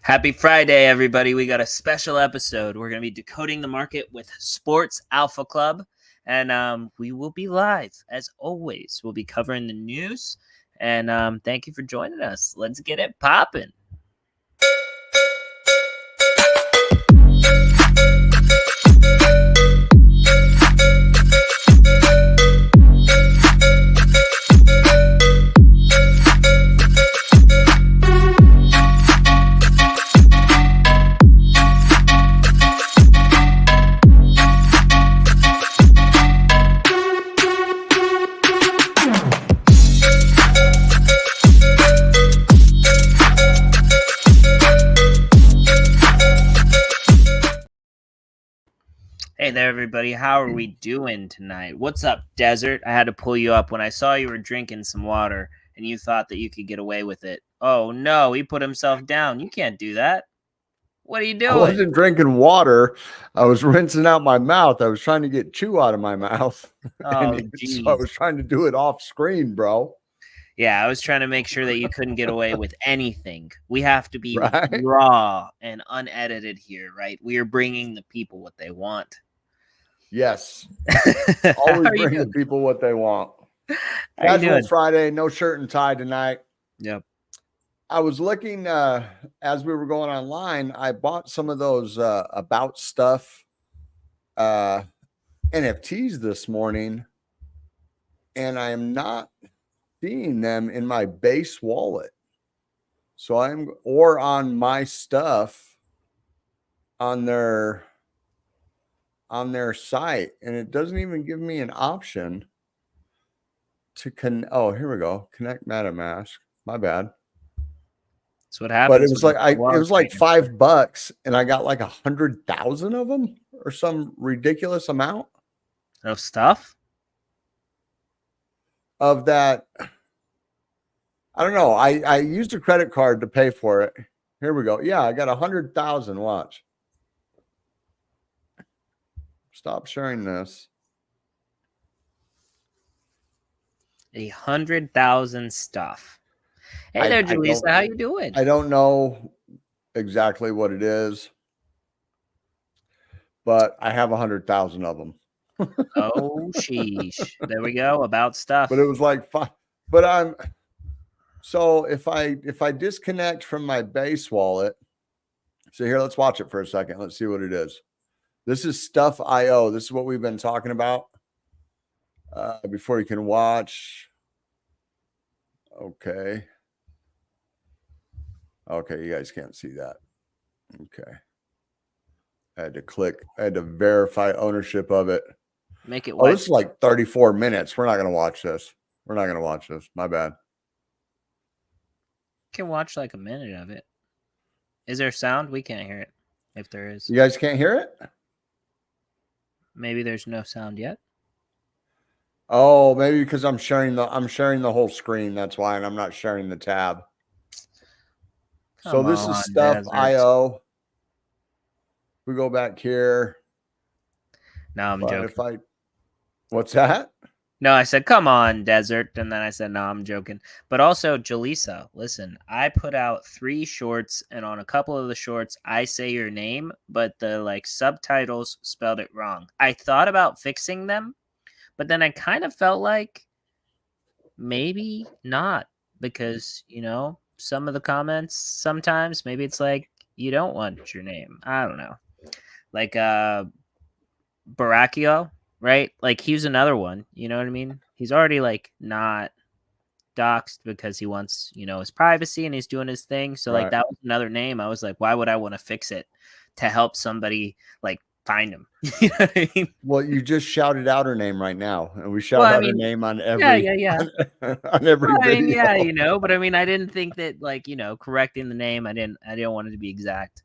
Happy Friday, everybody. We got a special episode. We're going to be decoding the market with Sports Alpha Club. And we will be live, as always. We'll be covering the news. And thank you for joining us. Let's get it popping. Hey there, everybody. How are we doing tonight? What's up, Desert? I had to pull you up when I saw you were drinking some water and you thought that you could get away with it. Oh, no, he put himself down. You can't do that. What are you doing? I wasn't drinking water. I was rinsing out my mouth. I was trying to get chew out of my mouth. Oh, So I was trying to do it off screen, bro. Yeah, I was trying to make sure that you couldn't get away with anything. We have to be Right? raw and unedited here, right? We are bringing the people what they want. Yes. How Always are you bring the doing? people what they want. How you Casual doing? Friday, no shirt and tie tonight. Yep. I was looking as we were going online. I bought some of those about stuff NFTs this morning, and I am not seeing them in my base wallet. So or on my stuff on their site, and it doesn't even give me an option to oh, here we go. Connect MetaMask. My bad. That's what happens. But it was like $5 and I got like 100,000 of them or some ridiculous amount of stuff of that. I don't know. I used a credit card to pay for it. Here we go. Yeah, I got 100,000. Watch. Stop sharing this. 100,000 stuff. Hey there, Julissa. How you doing? I don't know exactly what it is, but I have 100,000 of them. Oh, sheesh. There we go. About stuff. But it was like five. But so if I disconnect from my base wallet, so here, let's watch it for a second. Let's see what it is. This is Stuff.io. This is what we've been talking about before you can watch. Okay. Okay, you guys can't see that. Okay. I had to verify ownership of it. Make it Oh, this is like 34 minutes. We're not going to watch this. We're not going to watch this. My bad. Can watch like a minute of it. Is there sound? We can't hear it. If there is. You guys can't hear it? Maybe there's no sound yet. Oh, maybe because I'm sharing the whole screen. That's why, and I'm not sharing the tab. So this is Stuff.io. We go back here. No, I'm joking. What's that? No, I said, come on, Desert. And then I said, no, I'm joking. But also, Julissa, listen, I put out 3 shorts, and on a couple of the shorts, I say your name, but the subtitles spelled it wrong. I thought about fixing them, but then I kind of felt like maybe not, because, some of the comments sometimes, maybe it's like, you don't want your name. I don't know. Like, Baracchio, right? Like, he's another one. You know what I mean? He's already not doxxed because he wants, his privacy, and he's doing his thing. So Right. that was another name. I was like, why would I want to fix it to help somebody find him? You know what I mean? Well, you just shouted out her name right now, and we shout out her name on every yeah. on every video. I mean, but I mean, I didn't think that correcting the name. I didn't want it to be exact.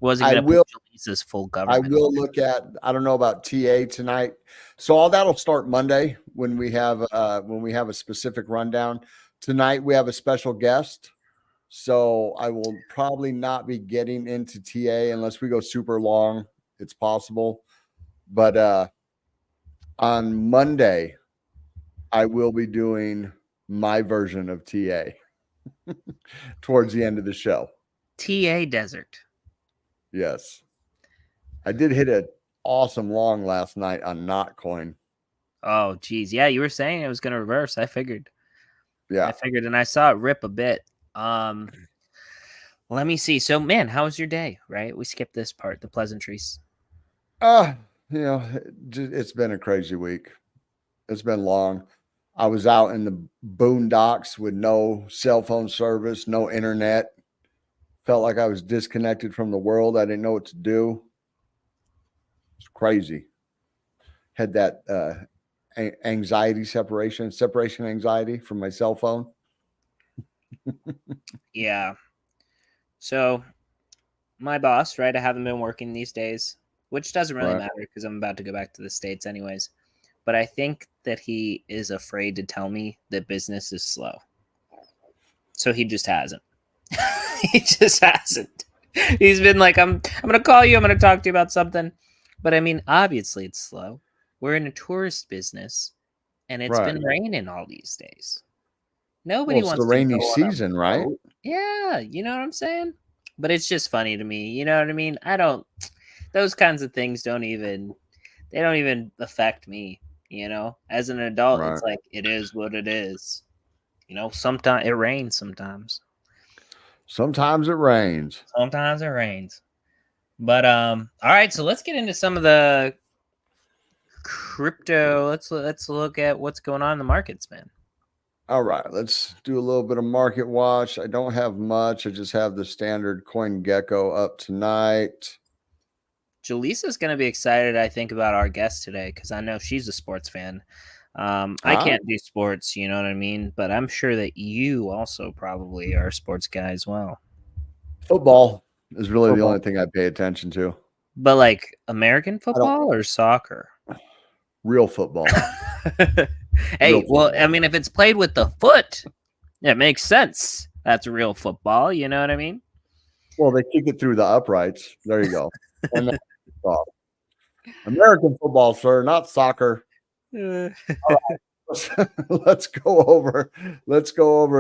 Wasn't going to put Julissa's full government. I will look at. I don't know about TA tonight, so all that'll start Monday when we have a specific rundown. Tonight we have a special guest, so I will probably not be getting into TA unless we go super long. It's possible, but on Monday I will be doing my version of TA towards the end of the show. TA Desert. Yes. I did hit an awesome long last night on not coin. Oh, geez. Yeah, you were saying it was going to reverse. I figured. Yeah. And I saw it rip a bit. Let me see. So, man, how was your day? Right? We skipped this part, the pleasantries. Uh, you know, it's been a crazy week. It's been long. I was out in the boondocks with no cell phone service, no internet. Felt like I was disconnected from the world. I didn't know what to do. It's crazy. Had that anxiety separation anxiety from my cell phone. Yeah. So, my boss, right? I haven't been working these days, which doesn't really Right. matter because I'm about to go back to the States anyways. But I think that he is afraid to tell me that business is slow. So he just hasn't. He just hasn't. He's been like, I'm gonna call you, I'm gonna talk to you about something. But I mean, obviously it's slow. We're in a tourist business and it's Right. been raining all these days. Well, Nobody it's the wants to go rainy on a season, right? boat. Yeah, you know what I'm saying? But it's just funny to me. You know what I mean? I don't those kinds of things don't even affect me, you know? As an adult, Right. it's like it is what it is. You know, sometimes it rains sometimes. Sometimes it rains. Sometimes it rains. But all right, so let's get into some of the crypto. Let's look at what's going on in the markets, man. All right, let's do a little bit of market watch. I don't have much. I just have the standard coin gecko up tonight. Jaleesa's going to be excited, I think, about our guest today because I know she's a sports fan. I Huh? can't do sports, you know what I mean? But I'm sure that you also probably are a sports guy as well. Football is really the only Football. thing I pay attention to. But like American I don't football or soccer? real football. Real Hey, well, I football. mean, if it's played with the foot, it makes sense. That's real football. You know what I mean? Well, they kick it through the uprights. There you go. And that's football. American football, sir, not soccer. Uh, All right. Let's go over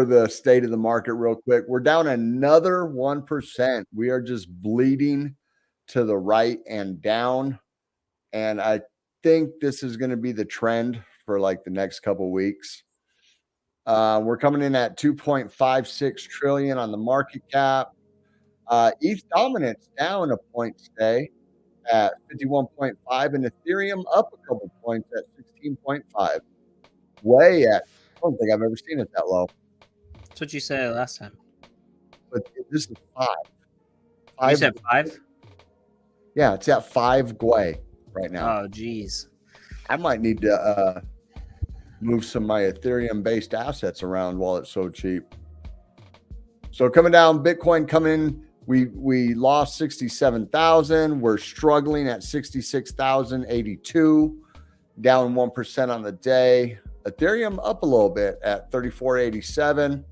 the state of the market real quick. We're down another 1%. We are just bleeding to the right and down. And I think this is going to be the trend for like the next couple weeks. We're coming in at 2.56 trillion on the market cap. ETH dominance down a point today at 51.5, and Ethereum up a couple points at 16.5. Way at, I don't think I've ever seen it that low. that's what you said last time. But this is five. You Five. said 5? Yeah, it's at 5 Gwei right now. Oh, geez. I might need to move some of my Ethereum based assets around while it's so cheap. So coming down, Bitcoin coming, we lost 67,000. We're struggling at 66,082, down 1% on the day. Ethereum up a little bit at 3487.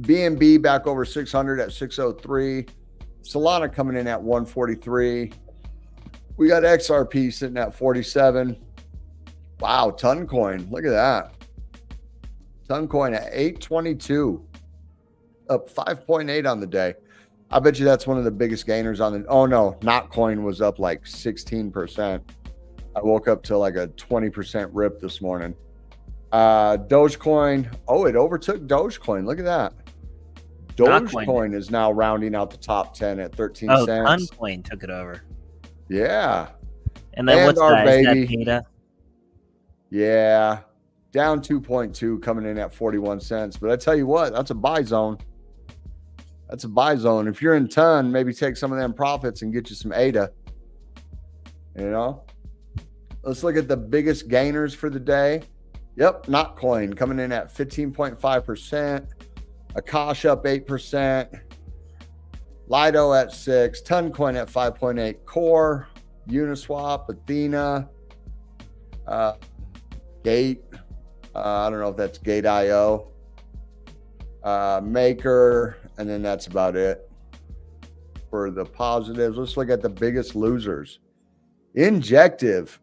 BNB back over 600 at 603. Solana coming in at 143. We got XRP sitting at 47. Wow, Toncoin. Look at that. Toncoin at 822. Up 5.8 on the day. I bet you that's one of the biggest gainers on the. Oh no, Notcoin was up like 16%. I woke up to like a 20% rip this morning. Dogecoin. Oh, it overtook Dogecoin. Look at that. Dogecoin is now rounding out the top 10 at 13 Oh, cents. Uncoin took it over. Yeah. And then what's our that? Is that baby. Beta? Yeah. Down 2.2, coming in at 41 cents. But I tell you what, that's a buy zone. That's a buy zone. If you're in ton, maybe take some of them profits and get you some ADA. You know? Let's look at the biggest gainers for the day. Yep, Notcoin coming in at 15.5%. Akash up 8%. Lido at 6. Toncoin at 5.8. Core, Uniswap, Athena, Gate. I don't know if that's Gate.io. Maker, and then that's about it for the positives. Let's look at the biggest losers. Injective.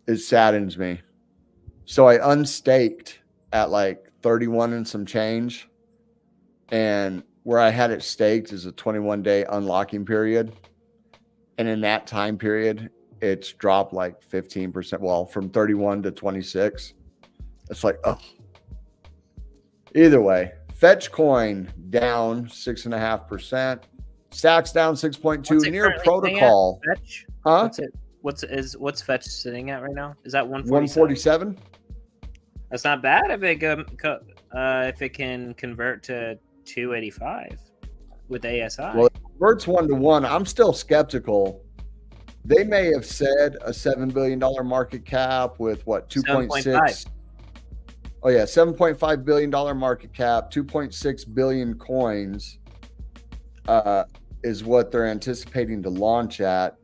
It saddens me. So I unstaked at like 31 and some change. And where I had it staked is a 21-day unlocking period. And in that time period, it's dropped like 15%. Well, from 31 to 26. It's like, oh. Either way, fetch coin down 6.5%. Stacks down 6.2. Near protocol. Fetch? Huh? What's fetch sitting at right now? Is that 147? That's not bad if it can convert to 285 with ASI. Well, it converts 1-to-1. I'm still skeptical. They may have said a $7 billion market cap with what, 2.6? Oh yeah, $7.5 billion market cap, 2.6 billion coins is what they're anticipating to launch at.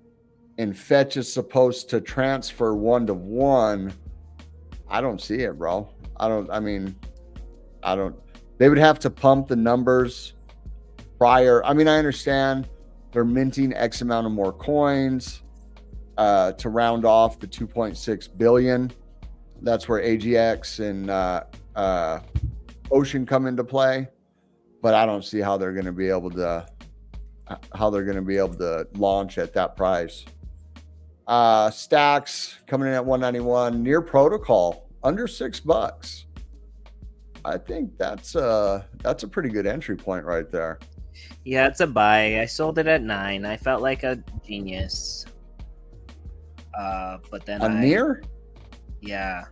And fetch is supposed to transfer 1-to-1. I don't see it, bro. They would have to pump the numbers prior. I mean, I understand they're minting X amount of more coins to round off the 2.6 billion. That's where AGX and Ocean come into play. But I don't see how they're going to be able to launch at that price. Stacks coming in at 191. Near protocol under $6. I think that's a pretty good entry point right there. Yeah, it's a buy. I sold it at 9. I felt like a genius. But then Near? Yeah.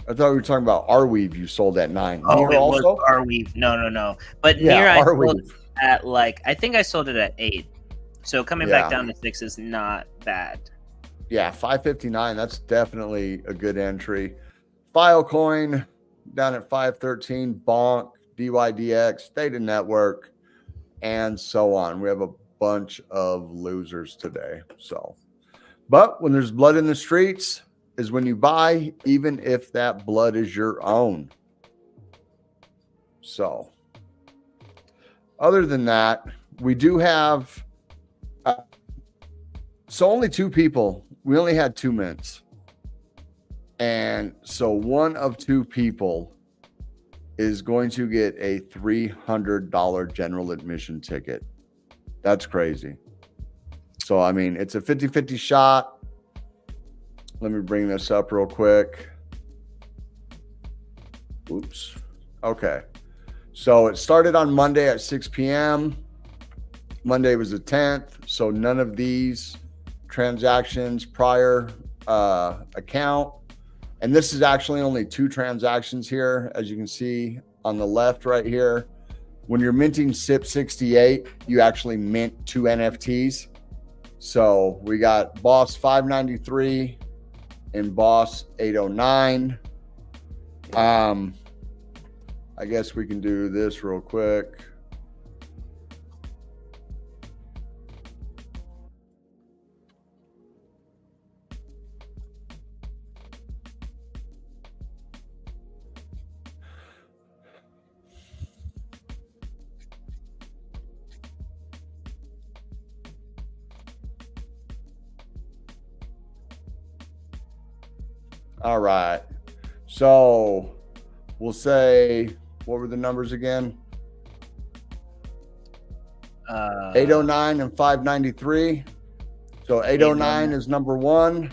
I thought we were talking about Arweave. You sold at 9. Oh, Near it also? was Arweave. No. But yeah, Near I Arweave. sold at I think I sold it at 8. So coming back down to 6 is not bad. Yeah, 559. That's definitely a good entry. Filecoin down at 513. Bonk, DYDX, Theta Network, and so on. We have a bunch of losers today. But when there's blood in the streets is when you buy, even if that blood is your own. So other than that, we do have only 2 people. We only had 2 mints. And so one of 2 people is going to get a $300 general admission ticket. That's crazy. So, I mean, it's a 50-50 shot. Let me bring this up real quick. Oops. Okay. So it started on Monday at 6 p.m. Monday was the 10th. So none of these transactions prior account. And this is actually only 2 transactions here. As you can see on the left right here, when you're minting SIP 68, you actually mint 2 NFTs. So we got Boss 593 and Boss 809. I guess we can do this real quick. All right. So we'll say, what were the numbers again? 809 and 593. So 809 is number 1.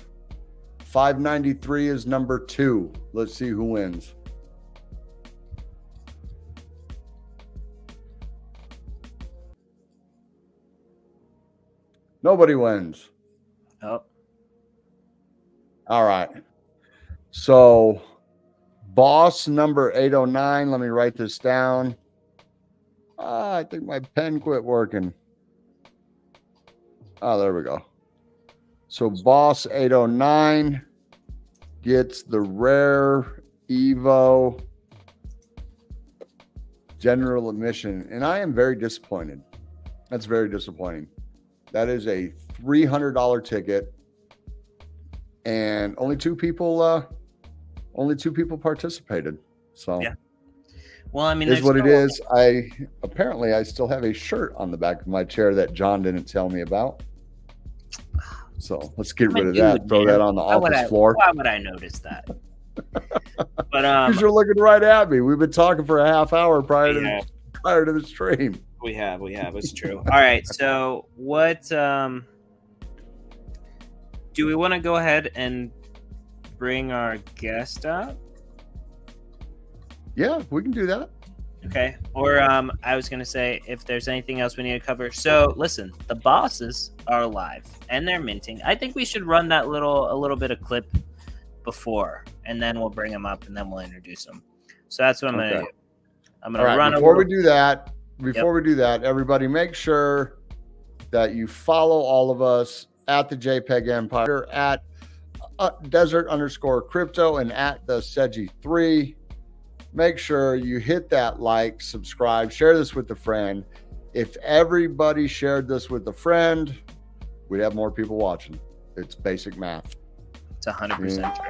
593 is number 2. Let's see who wins. Nobody wins. Oh. All right. So boss number 809, let me write this down. I think my pen quit working. Oh, there we go. So boss 809 gets the rare Evo general admission. And I am very disappointed. That's very disappointing. That is a $300 ticket. And only two people participated. So yeah. Well, I mean, is what it is. I still have a shirt on the back of my chair that John didn't tell me about. So let's get rid of that. Throw that on the office floor. Why would I notice that? But because you're looking right at me. We've been talking for a half hour prior to prior to the stream. We have. It's true. All right. So what do we want to go ahead and bring our guest up? Yeah, we can do that. Okay. Or I was gonna say if there's anything else we need to cover. So listen, the bosses are alive and they're minting. I think we should run that a little bit of clip before, and then we'll bring them up and then we'll introduce them. So that's what I'm gonna do. I'm gonna run before we do that. Before we do that, everybody make sure that you follow all of us at the JPEG Empire, at desert_crypto, and at the Seji3. Make sure you hit that like, subscribe, share this with a friend. If everybody shared this with a friend, we'd have more people watching. It's basic math. It's 100% true.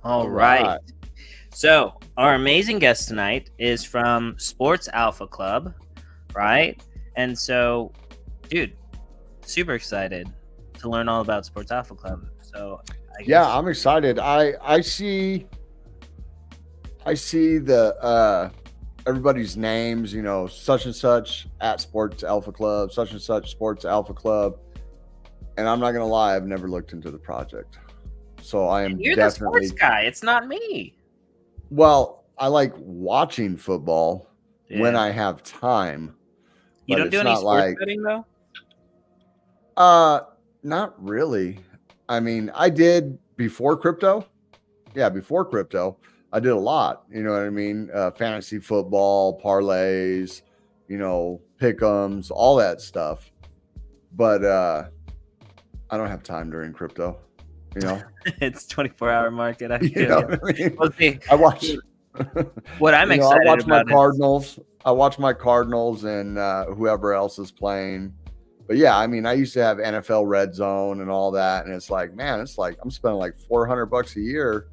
All right. So our amazing guest tonight is from Sports Alpha Club, right? And so, dude, super excited to learn all about Sports Alpha Club. So I Yeah, guess I'm excited. I see the everybody's names, you know, such and such at Sports Alpha Club, such and such Sports Alpha Club. And I'm not gonna lie, I've never looked into the project. So I am you're the sports definitely guy. It's not me. well, I like watching football when Yeah. I have time, You but don't do it's any not sports like betting though? not really. I mean, I did before crypto. Yeah, before crypto, I did a lot. You know what I mean? Fantasy football, parlays, you know, pick'ems, all that stuff. But I don't have time during crypto. You know, It's 24-hour market. I you feel know you. what I mean? Well, see, I watch. what I'm You know, I excited watch my about is Cardinals. I watch my Cardinals and whoever else is playing. But yeah, I mean, I used to have NFL Red Zone and all that, and it's like, man, it's like I'm spending like $400 a year,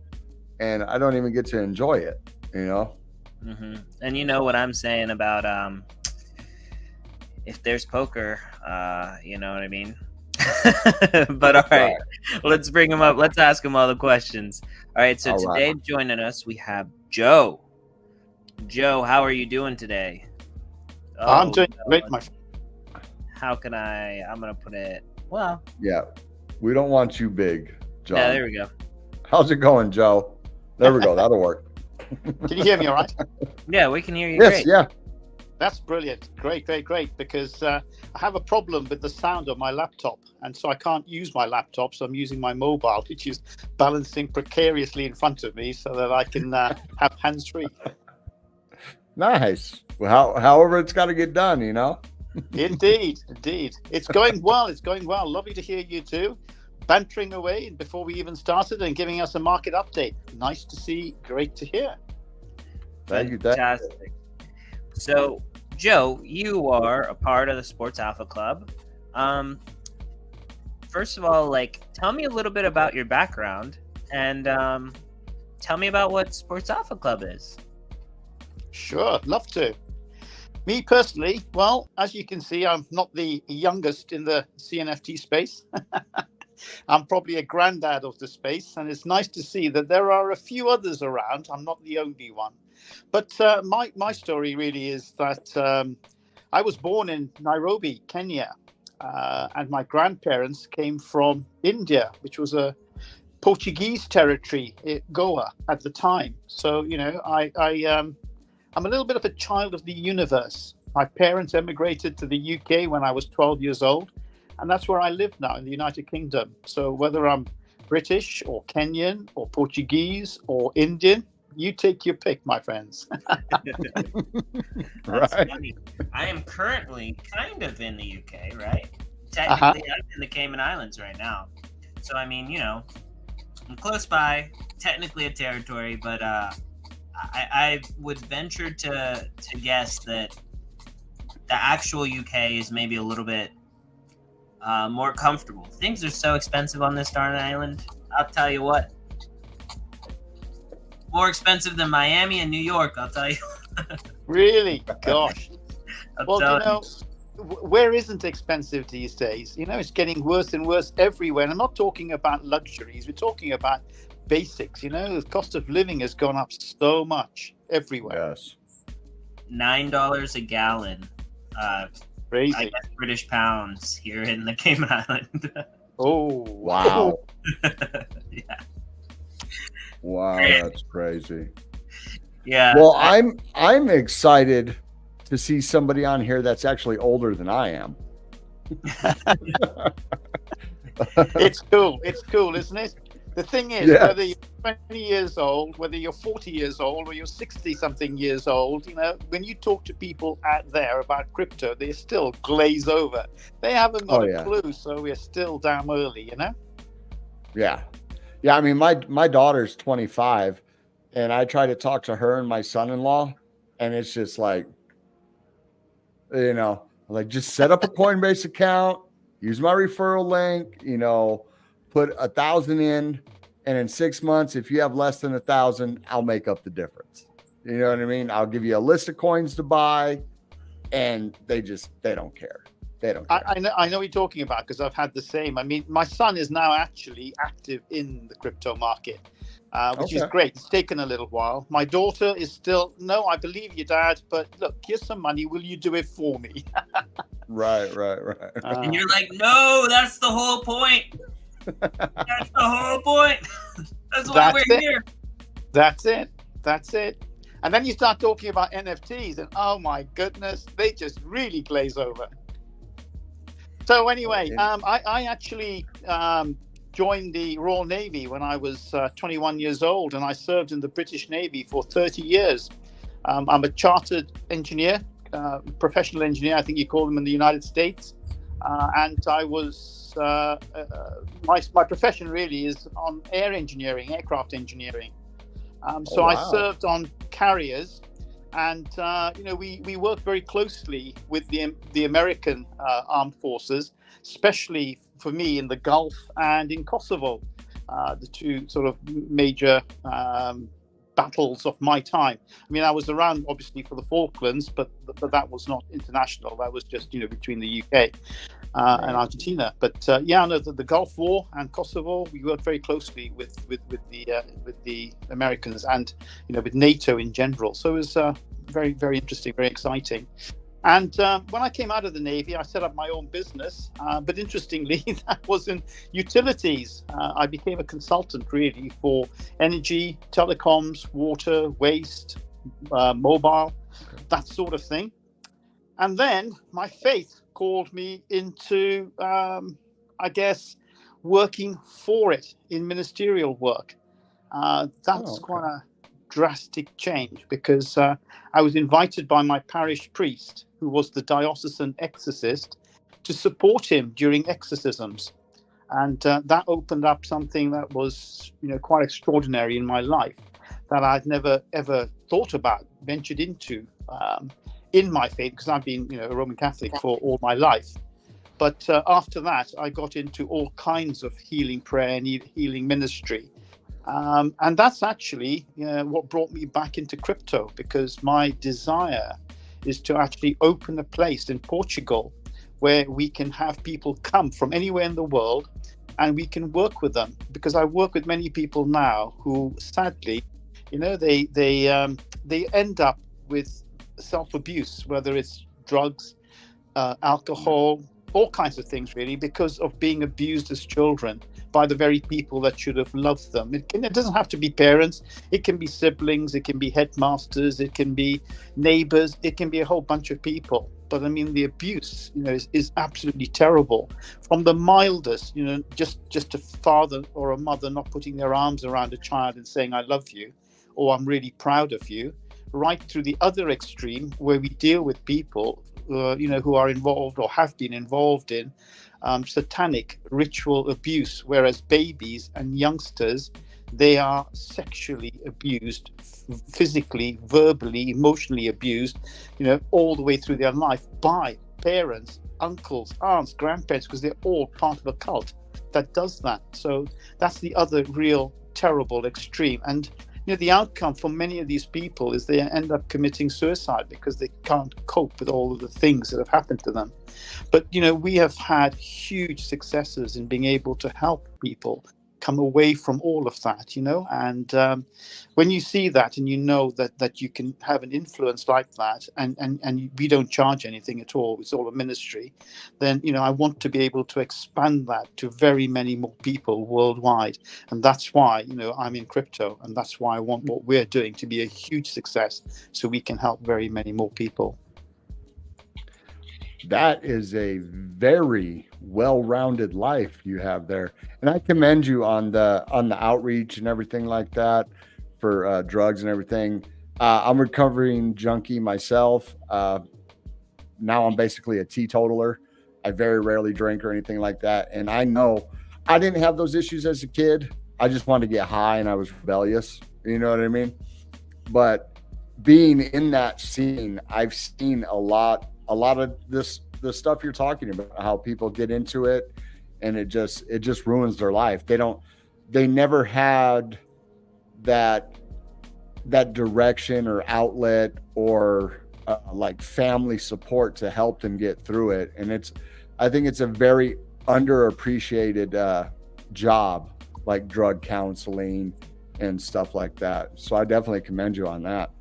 and I don't even get to enjoy it. You know? and you know what I'm saying about if there's poker, you know what I mean. But all right, Right. let's bring him up. Let's ask him all the questions. All right, so All right. today joining us we have Joe. Joe, how are you doing today? I'm Oh, doing great, no. my friend. How can I'm gonna put it. Well, Yeah. We don't want you big, John. yeah, there we go. How's it going, Joe? There we go. That'll work. Can you hear me all right? Yeah, we can hear you Yes. great. Yeah. That's brilliant. Great, because I have a problem with the sound of my laptop. And so I can't use my laptop. So I'm using my mobile, which is balancing precariously in front of me so that I can have hands-free. Nice. Well, however, it's got to get done, you know? Indeed. It's going well. Lovely to hear you too. Bantering away before we even started and giving us a market update. Nice to see. Great to hear. Thank you. Fantastic. So, Joe, you are a part of the Sports Alpha Club. First of all, tell me a little bit about your background and tell me about what Sports Alpha Club is. Sure, love to. Me personally, well, as you can see, I'm not the youngest in the CNFT space. I'm probably a granddad of the space, and it's nice to see that there are a few others around. I'm not the only one. But my story really is that I was born in Nairobi, Kenya, and my grandparents came from India, which was a Portuguese territory, Goa, at the time. So, you know, I'm a little bit of a child of the universe. My parents emigrated to the UK when I was 12 years old, and that's where I live now in the United Kingdom. So whether I'm British or Kenyan or Portuguese or Indian, you take your pick, my friends. That's Right. funny. I am currently kind of in the UK, right? Technically, I'm in the Cayman Islands right now. So, I mean, you know, I'm close by, technically a territory, but I would venture to guess that the actual UK is maybe a little bit more comfortable. Things are so expensive on this darn island. I'll tell you what. More expensive than Miami and New York, I'll tell you. Really? Gosh. Well, telling you know, where isn't expensive these days? You know, it's getting worse and worse everywhere. And I'm not talking about luxuries. We're talking about basics. You know, the cost of living has gone up so much everywhere. Yes. $9 a gallon. Crazy. I guess British pounds here in the Cayman Island. Oh, Wow. Yeah. Wow, that's crazy. Yeah. Well, I'm excited to see somebody on here that's actually older than I am. It's cool, isn't it? The thing is, Yeah. whether you're 20 years old, whether you're 40 years old, or you're 60-something years old, you know, when you talk to people out there about crypto, they still glaze over. They haven't got a clue, so we're still damn early, you know? Yeah. Yeah, I mean, my daughter's 25, and I try to talk to her and my son-in-law, and it's just like, you know, like just set up a Coinbase account, use my referral link, you know, put 1,000 in, and in 6 months, if you have less than 1,000, I'll make up the difference. You know what I mean? I'll give you a list of coins to buy, and they don't care. They don't care. I know what you're talking about because I've had the same. I mean, my son is now actually active in the crypto market, which is great. It's taken a little while. My daughter is still, no, I believe you, Dad, but look, here's some money. Will you do it for me? Right. And you're like, no, that's the whole point. That's the whole point. That's why we're here. That's it. And then you start talking about NFTs, and oh my goodness, they just really glaze over. So anyway, I actually joined the Royal Navy when I was 21 years old, and I served in the British Navy for 30 years. I'm a chartered engineer, professional engineer, I think you call them in the United States. And I was, my profession really is on air engineering, aircraft engineering. So I served on carriers, and we work very closely with the American armed forces, especially for me in the Gulf and in Kosovo, the two sort of major battles of my time. I mean, I was around obviously for the Falklands, but that was not international. That was just between the UK and Argentina. But the Gulf War and Kosovo, we worked very closely with the Americans and with NATO in general. So it was very, very interesting, very exciting. And when I came out of the Navy, I set up my own business. But interestingly, that was in utilities. I became a consultant really for energy, telecoms, water, waste, mobile, that sort of thing. And then my faith called me into, working for it in ministerial work. That's quite a drastic change because I was invited by my parish priest, who was the diocesan exorcist, to support him during exorcisms. And that opened up something that was, quite extraordinary in my life that I'd never, ever thought about, ventured into in my faith, because I've been, a Roman Catholic for all my life. But after that, I got into all kinds of healing prayer and healing ministry. And that's actually what brought me back into crypto, because my desire is to actually open a place in Portugal where we can have people come from anywhere in the world and we can work with them. Because I work with many people now who sadly, they end up with self-abuse, whether it's drugs, alcohol, all kinds of things really, because of being abused as children by the very people that should have loved them. It doesn't have to be parents. It can be siblings. It can be headmasters. It can be neighbors. It can be a whole bunch of people. But I mean, the abuse, is absolutely terrible. From the mildest, just a father or a mother not putting their arms around a child and saying, "I love you," or "I'm really proud of you," right through the other extreme where we deal with people, who are involved or have been involved in satanic ritual abuse, whereas babies and youngsters, they are sexually abused, physically, verbally, emotionally abused, all the way through their life by parents, uncles, aunts, grandparents, because they're all part of a cult that does that. So that's the other real terrible extreme. And the outcome for many of these people is they end up committing suicide because they can't cope with all of the things that have happened to them. But, we have had huge successes in being able to help people come away from all of that, and when you see that and that you can have an influence like that and we don't charge anything at all, it's all a ministry, then I want to be able to expand that to very many more people worldwide. And that's why I'm in crypto, and that's why I want what we're doing to be a huge success so we can help very many more people. That is a very well-rounded life you have there, and I commend you on the outreach and everything like that for drugs and everything. I'm a recovering junkie myself. Now I'm basically a teetotaler. I very rarely drink or anything like that, and I know I didn't have those issues as a kid. I just wanted to get high, and I was rebellious. You know what I mean? But being in that scene, I've seen a lot of the stuff you're talking about, how people get into it and it just ruins their life. They never had that direction or outlet or like family support to help them get through it. And I think it's a very underappreciated job, like drug counseling and stuff like that. So I definitely commend you on that.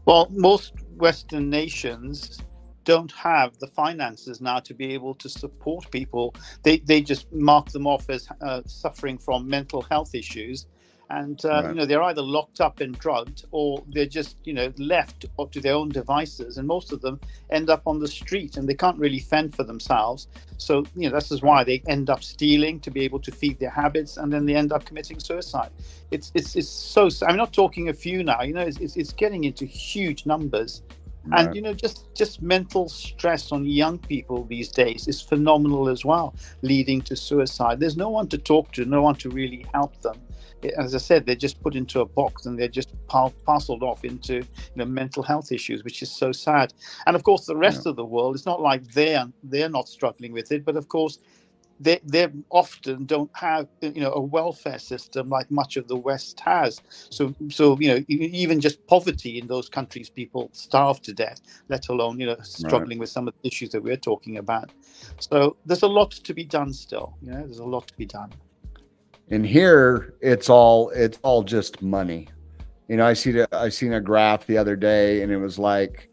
Well, most Western nations don't have the finances now to be able to support people. They just mark them off as suffering from mental health issues. And, Right. they're either locked up and drugged, or they're just, left up to their own devices. And most of them end up on the street, and they can't really fend for themselves. So, this is why they end up stealing to be able to feed their habits, and then they end up committing suicide. It's so, I'm not talking a few now, it's getting into huge numbers. Right. And just mental stress on young people these days is phenomenal as well, leading to suicide. There's no one to talk to, no one to really help them. As I said, they're just put into a box, and they're just parceled off into mental health issues, which is so sad. And of course, the rest of the world, it's not like they're not struggling with it, but of course, they often don't have a welfare system like much of the West has. So even just poverty in those countries, people starve to death, let alone struggling with some of the issues that we're talking about. So there's a lot to be done still. There's a lot to be done. And here it's all just money. I seen a graph the other day, and it was like,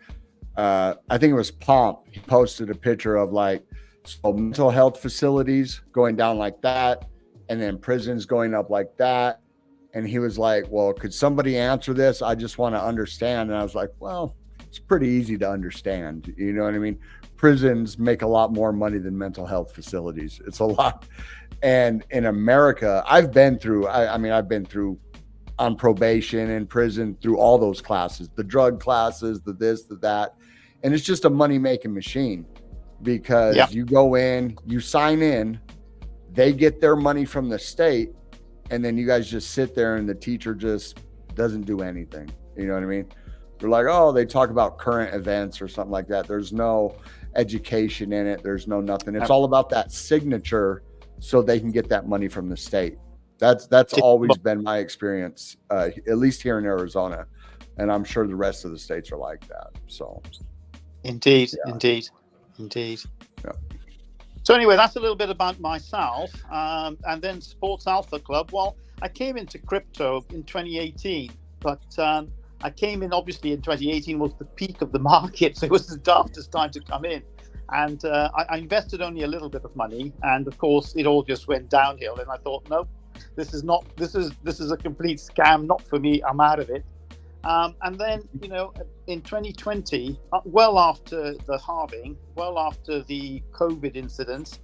I think it was Pomp. He posted a picture of like, so mental health facilities going down like that, and then prisons going up like that. And he was like, well, could somebody answer this? I just want to understand. And I was like, well, it's pretty easy to understand. You know what I mean? Prisons make a lot more money than mental health facilities. It's a lot. And in America, I've been through on probation, in prison, through all those classes, the drug classes, the this, the that. And it's just a money-making machine, because you go in, you sign in, they get their money from the state, and then you guys just sit there, and the teacher just doesn't do anything. You know what I mean? They're like, oh, they talk about current events or something like that. There's no education in it. There's no nothing. It's all about that signature, so they can get that money from the state. That's always been my experience, at least here in Arizona, and I'm sure the rest of the states are like that. So, indeed. Yeah. So anyway, that's a little bit about myself, and then Sports Alpha Club. Well, I came into crypto in 2018, but I came in, obviously, in 2018 was the peak of the market, so it was the daftest time to come in. And I invested only a little bit of money, and of course, it all just went downhill. And I thought, no, this is a complete scam, not for me. I'm out of it. And then, in 2020, well after the halving, well after the COVID incidents,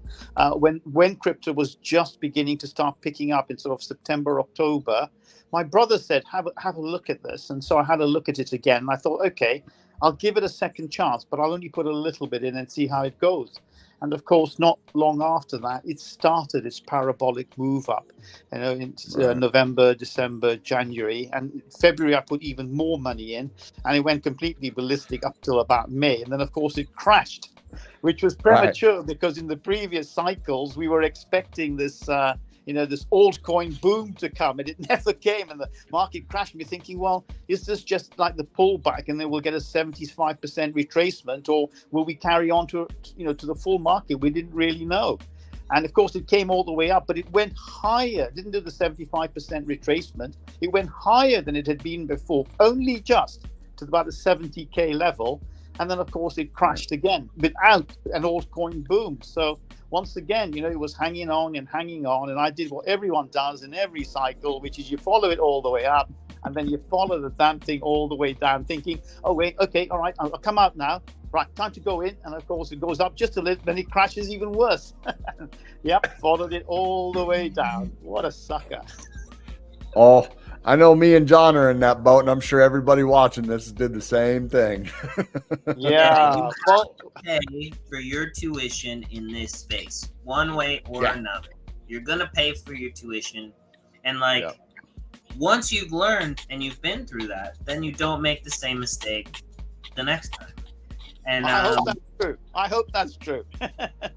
when crypto was just beginning to start picking up in sort of September, October, my brother said, have a look at this. And so I had a look at it again. And I thought, okay, I'll give it a second chance, but I'll only put a little bit in and see how it goes. And of course, not long after that, it started its parabolic move up. In November, December, January, and February, I put even more money in, and it went completely ballistic up till about May. And then, of course, it crashed, which was premature, because in the previous cycles, we were expecting this this altcoin boom to come, and it never came, and the market crashed. And we're thinking, well, is this just like the pullback, and then we'll get a 75% retracement, or will we carry on to the full market? We didn't really know. And of course, it came all the way up, but it went higher. It didn't do the 75% retracement. It went higher than it had been before, only just to about the 70K level. And then, of course, it crashed again without an altcoin boom. So once again, it was hanging on. And I did what everyone does in every cycle, which is you follow it all the way up, and then you follow the damn thing all the way down, thinking, oh, wait, okay, all right, I'll come out now. Right, time to go in. And of course, it goes up just a little, then it crashes even worse. Yep, followed it all the way down. What a sucker. Oh, I know me and John are in that boat, and I'm sure everybody watching this did the same thing. Yeah. Well, pay for your tuition in this space, one way or another. You're going to pay for your tuition. And once you've learned and you've been through that, then you don't make the same mistake the next time. And I hope that's true.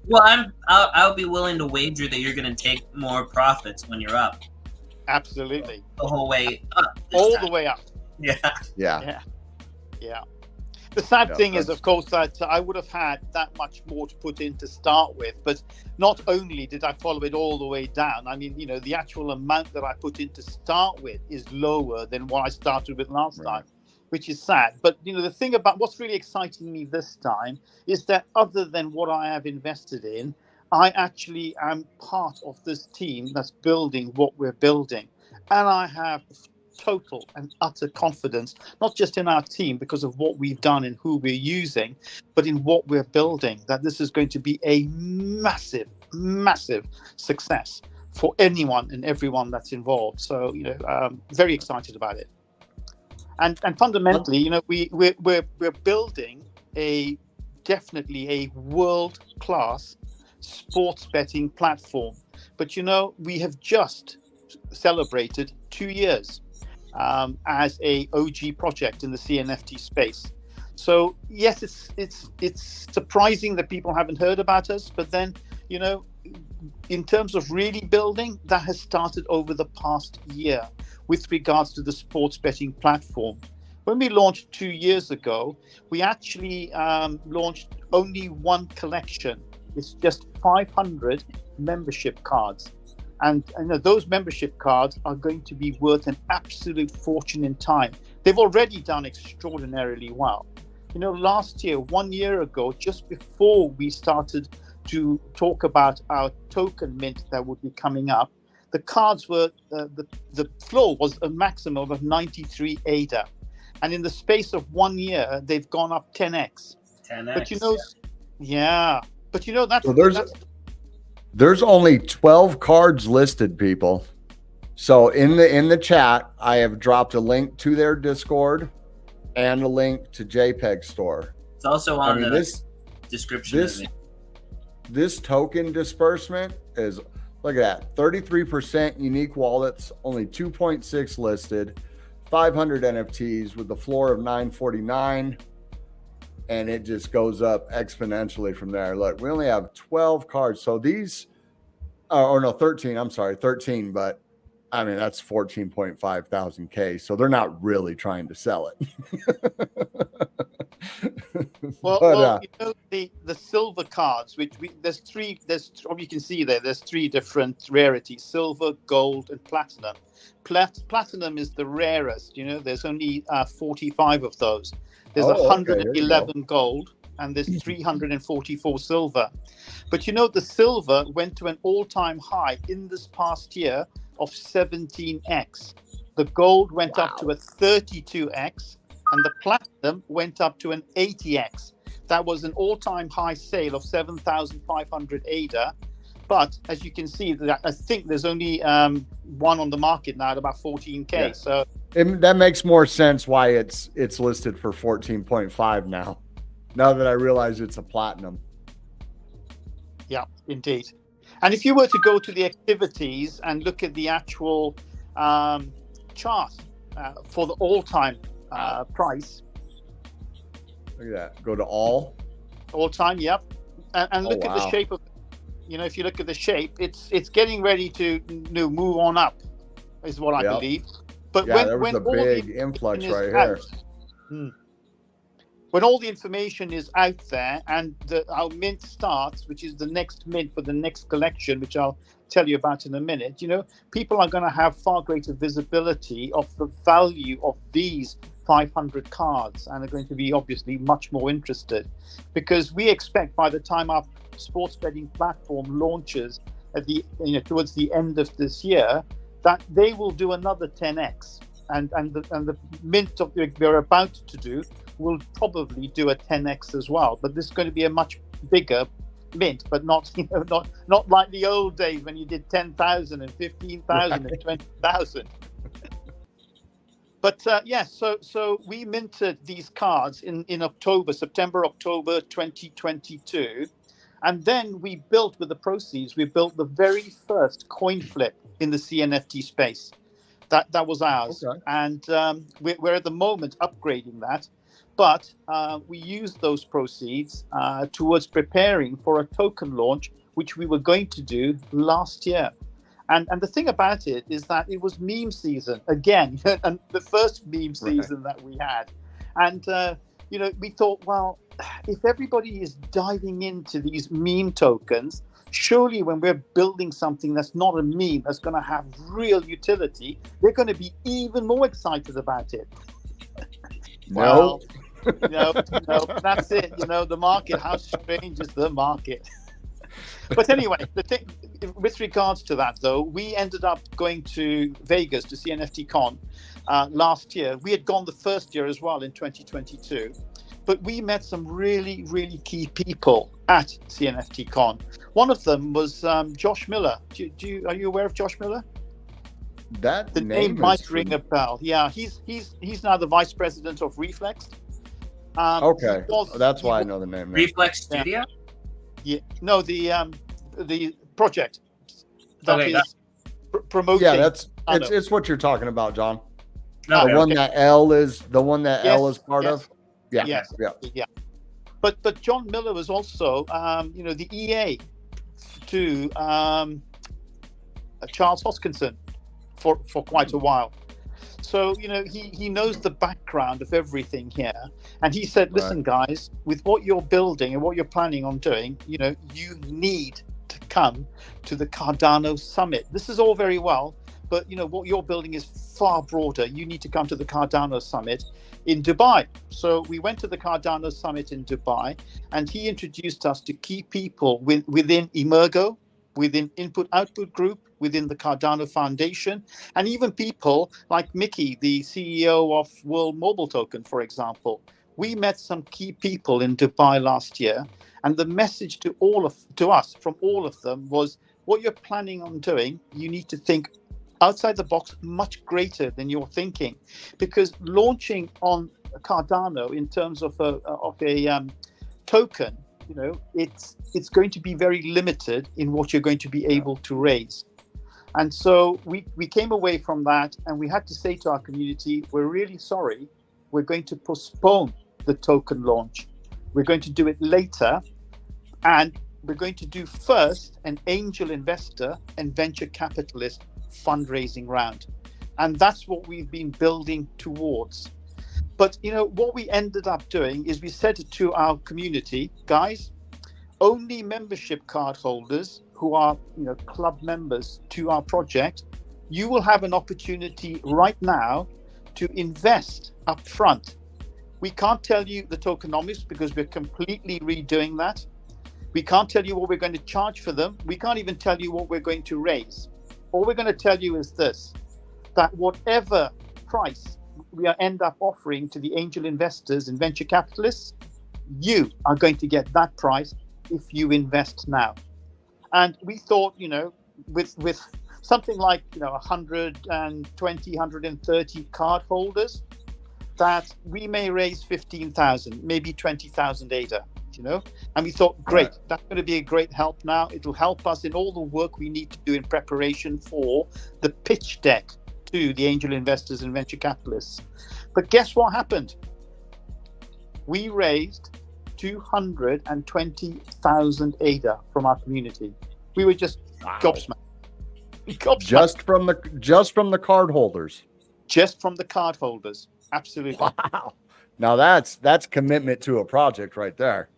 Well, I'll be willing to wager that you're going to take more profits when you're up. Absolutely. The whole way up. All the way up. Yeah. Yeah. The sad Yeah, thing is, of course, that I would have had that much more to put in to start with. But not only did I follow it all the way down, I mean, the actual amount that I put in to start with is lower than what I started with last time, which is sad. But, the thing about what's really exciting me this time is that other than what I have invested in, I actually am part of this team that's building what we're building. And I have total and utter confidence, not just in our team because of what we've done and who we're using, but in what we're building, that this is going to be a massive, massive success for anyone and everyone that's involved. So, very excited about it. And fundamentally, we're building definitely a world-class sports betting platform. But, we have just celebrated 2 years as a OG project in the CNFT space. So yes, it's surprising that people haven't heard about us, but then in terms of really building, that has started over the past year with regards to the sports betting platform. When we launched 2 years ago, we actually launched only one collection. It's just 500 membership cards. And those membership cards are going to be worth an absolute fortune in time. They've already done extraordinarily well. Last year, 1 year ago, just before we started to talk about our token mint that would be coming up, the cards were, the floor was a maximum of 93 ADA. And in the space of 1 year, they've gone up 10x. 10x. But that's... So there's only 12 cards listed, people. So in the chat, I have dropped a link to their Discord and a link to JPEG Store. It's also on the description. This token disbursement is, look at that, 33% unique wallets, only 2.6 listed, 500 NFTs with the floor of 949. And it just goes up exponentially from there. Look, we only have 12 cards. So these, 13, I'm sorry, 13, but I mean, that's 14.5 thousand K. So they're not really trying to sell it. The silver cards, you can see there's three different rarities: silver, gold, and platinum. Platinum is the rarest. There's only 45 of those. There's 111 gold and there's 344 silver. But the silver went to an all-time high in this past year of 17x. The gold went up to a 32x and the platinum went up to an 80x. That was an all-time high sale of 7,500 ADA. But as you can see, I think there's only one on the market now at about 14K. Yeah. So that makes more sense why it's listed for 14.5 now that I realize it's a platinum. Yeah, indeed. And if you were to go to the activities and look at the actual chart for the all-time price. Look at that. Go to all-time, yep. And look at the shape of, if you look at the shape, it's getting ready to move on up, is what I believe. But there was a big influx right here. When all the information is out there and our mint starts, which is the next mint for the next collection, which I'll tell you about in a minute, people are going to have far greater visibility of the value of these 500 cards and are going to be obviously much more interested, because we expect by the time our sports betting platform launches at towards the end of this year, that they will do another 10x, and the mint that we're about to do will probably do a 10x as well. But this is going to be a much bigger mint, but not not like the old days when you did 10,000 and 15,000 and 20,000. But so we minted these cards in September, October 2022. And then we built, with the proceeds, we built the very first coin flip in the CNFT space. That was ours. Okay. And we're at the moment upgrading that. But we used those proceeds towards preparing for a token launch, which we were going to do last year. And the thing about it is that it was meme season again, and the first meme season that we had. And we thought, well, if everybody is diving into these meme tokens, surely when we're building something that's not a meme, that's going to have real utility, they're going to be even more excited about it. No. No, that's it. The market, how strange is the market? But anyway, the thing with regards to that, though, we ended up going to Vegas to see NFT Con last year. We had gone the first year as well in 2022, but we met some really, really key people at CNFT Con. One of them was Josh Miller. Are you aware of Josh Miller? That The name might ring a bell. Yeah, he's now the vice president of Reflex. Okay, that's why I know the name. Reflex Studio. Yeah, no, the project that Okay, is promoting. Yeah, it's what you're talking about, John. No, The one that L is Yes, L is part yes. of. Yeah, Yes. yeah. But John Miller was also the EA to Charles Hoskinson for quite a while. So he knows the background of everything here, and he said, "Listen, guys, with what you're building and what you're planning on doing, you need to come to the Cardano Summit. This is all very well, but what you're building is far broader. You need to come to the Cardano Summit in Dubai." So we went to the Cardano Summit in Dubai, and he introduced us to key people within Emergo, within Input Output Group, within the Cardano Foundation, and even people like Mickey, the CEO of World Mobile Token, for example. We met some key people in Dubai last year, and the message to us from all of them was, what you're planning on doing, you need to think outside the box, much greater than you're thinking, because launching on Cardano in terms of a token, it's going to be very limited in what you're going to be able to raise. And so we came away from that, and we had to say to our community, we're really sorry, we're going to postpone the token launch. We're going to do it later, and we're going to do first an angel investor and venture capitalist fundraising round. And that's what we've been building towards. But what we ended up doing is we said to our community, guys, only membership card holders who are club members to our project, you will have an opportunity right now to invest up front. We can't tell you the tokenomics because we're completely redoing that. We can't tell you what we're going to charge for them. We can't even tell you what we're going to raise. All we're going to tell you is this, that whatever price we end up offering to the angel investors and venture capitalists, you are going to get that price if you invest now. And we thought, with something like 120, 130 card holders, that we may raise 15,000, maybe 20,000 ADA, and we thought, great, that's going to be a great help now. It'll help us in all the work we need to do in preparation for the pitch deck to the angel investors and venture capitalists. But guess what happened? We raised 220,000 ADA from our community. We were just gobsmacked. Just from the card holders. Just from the card holders. Absolutely. Wow. Now that's commitment to a project right there.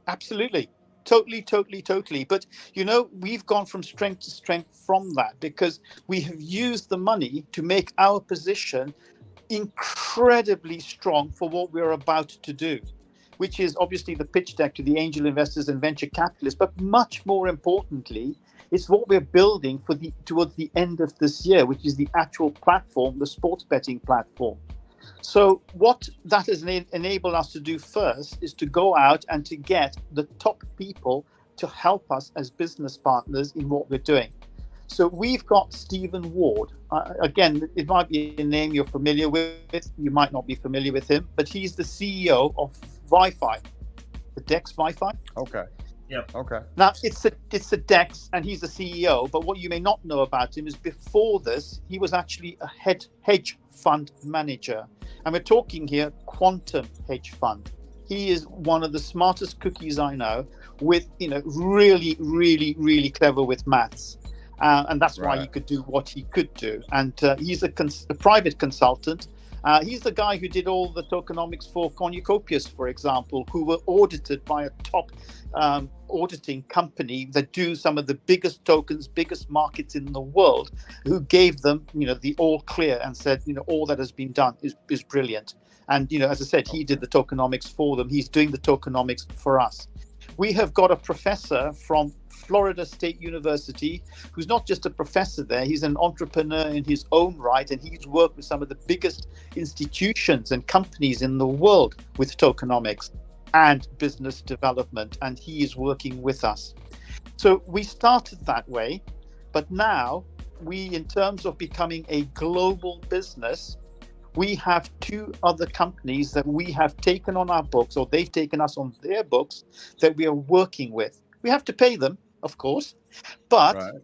Absolutely. Totally. But, we've gone from strength to strength from that, because we have used the money to make our position incredibly strong for what we're about to do, which is obviously the pitch deck to the angel investors and venture capitalists. But much more importantly, it's what we're building towards the end of this year, which is the actual platform, the sports betting platform. So what that has enabled us to do first is to go out and to get the top people to help us as business partners in what we're doing. So we've got Stephen Ward. Again, it might be a name you're familiar with. You might not be familiar with him, but he's the CEO of Wi-Fi, the DEX Wi-Fi. Okay. Yeah. Okay. Now it's a DEX, and he's the CEO. But what you may not know about him is before this, he was actually a hedge fund manager, and we're talking here quantum hedge fund. He is one of the smartest cookies I know, with really, really, really clever with maths, and that's why he could do what he could do. And he's a private consultant, He's the guy who did all the tokenomics for Cornucopias, for example, who were audited by a top auditing company that do some of the biggest tokens, biggest markets in the world, who gave them, the all clear and said, all that has been done is brilliant. And, as I said, he did the tokenomics for them. He's doing the tokenomics for us. We have got a professor from Florida State University who's not just a professor there, he's an entrepreneur in his own right, and he's worked with some of the biggest institutions and companies in the world with tokenomics and business development, and he is working with us. So we started that way, but now we, in terms of becoming a global business, we have two other companies that we have taken on our books, or they've taken us on their books, that we are working with. We have to pay them, of course, but Right.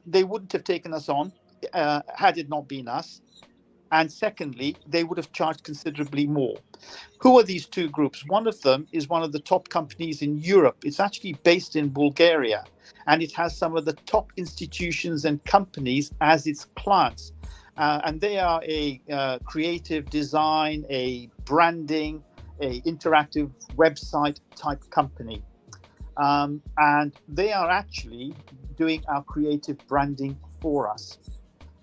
they wouldn't have taken us on had it not been us, and secondly, they would have charged considerably more. Who are these two groups? One of them is one of the top companies in Europe. It's actually based in Bulgaria, and it has some of the top institutions and companies as its clients. And they are a creative design, a branding, a interactive website type company. And they are actually doing our creative branding for us.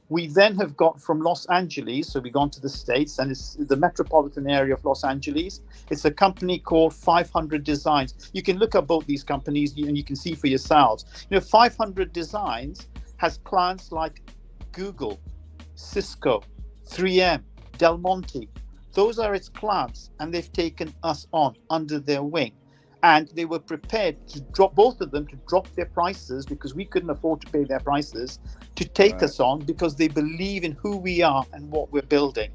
We then have got from Los Angeles, so we've gone to the States, and it's the metropolitan area of Los Angeles. It's a company called 500 Designs. You can look up both these companies and you can see for yourselves. 500 Designs has clients like Google, Cisco, 3M, Del Monte. Those are its clients, and they've taken us on under their wing. And they were prepared to drop, both of them, to drop their prices because we couldn't afford to pay their prices, to take us on because they believe in who we are and what we're building.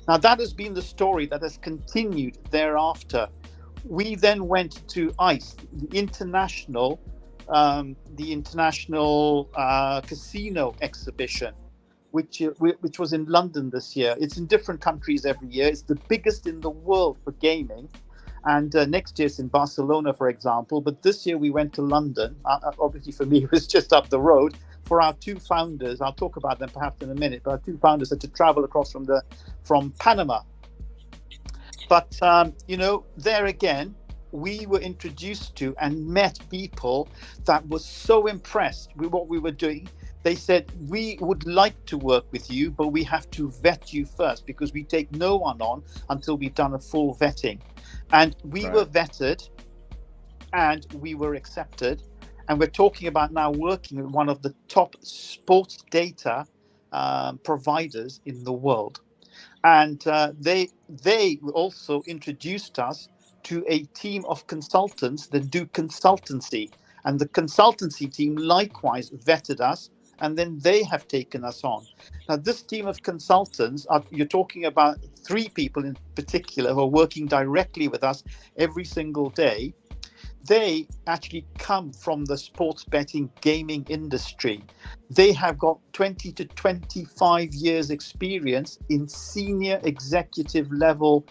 Now, that has been the story that has continued thereafter. We then went to ICE, the international casino exhibition, which was in London this year. It's in different countries every year. It's the biggest in the world for gaming. And next year it's in Barcelona, for example. But this year we went to London. Obviously, for me, it was just up the road. For our two founders, I'll talk about them perhaps in a minute, but our two founders had to travel across from Panama. But, there again, we were introduced to and met people that were so impressed with what we were doing. They said, we would like to work with you, but we have to vet you first because we take no one on until we've done a full vetting. And we were vetted and we were accepted. And we're talking about now working with one of the top sports data providers in the world. And they also introduced us to a team of consultants that do consultancy. And the consultancy team likewise vetted us, and then they have taken us on. Now, this team of consultants, you're talking about 3 people in particular who are working directly with us every single day. They actually come from the sports betting gaming industry. They have got 20 to 25 years experience in senior executive level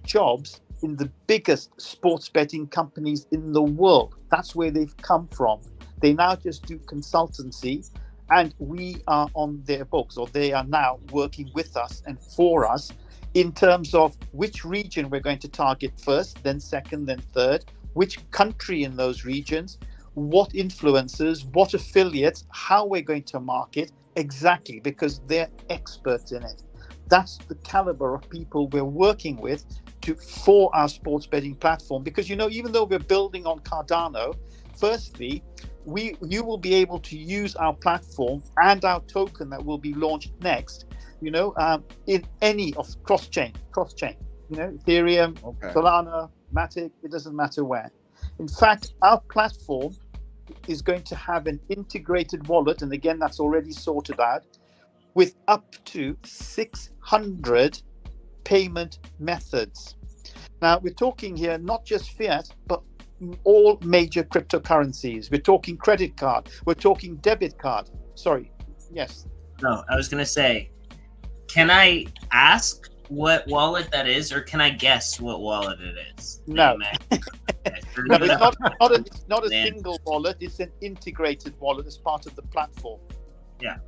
jobs in the biggest sports betting companies in the world. That's where they've come from. They now just do consultancy, and we are on their books, or they are now working with us and for us in terms of which region we're going to target first, then second, then third, which country in those regions, what influencers, what affiliates, how we're going to market exactly, because they're experts in it. That's the caliber of people we're working with for our sports betting platform. Because, even though we're building on Cardano, firstly, you will be able to use our platform and our token that will be launched next, in any of cross-chain, Ethereum, Solana, Matic, it doesn't matter where. In fact, our platform is going to have an integrated wallet, and again, that's already sorted out, with up to 600 payment methods. Now, we're talking here not just fiat, but all major cryptocurrencies. We're talking credit card. We're talking debit card. Sorry. Yes. No, I was going to say, can I ask what wallet that is, or can I guess what wallet it is? No. No, it's not a single wallet. It's an integrated wallet as part of the platform.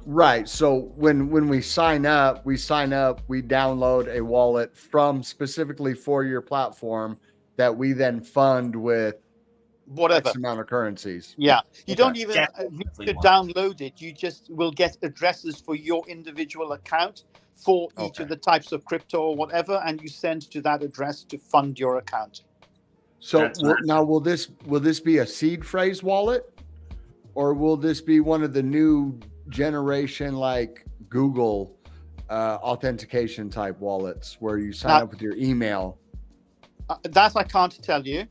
Right. So when we sign up, we download a wallet from specifically for your platform that we then fund with Whatever. X amount of currencies. Yeah, you Okay. don't even Check need if we to want. download it. You just will get addresses for your individual account for each Okay. of the types of crypto or whatever, and you send to that address to fund your account. So That's massive. now will this be a seed phrase wallet, or will this be one of the new generation like Google authentication type wallets where you sign Now, up with your email? that I can't tell you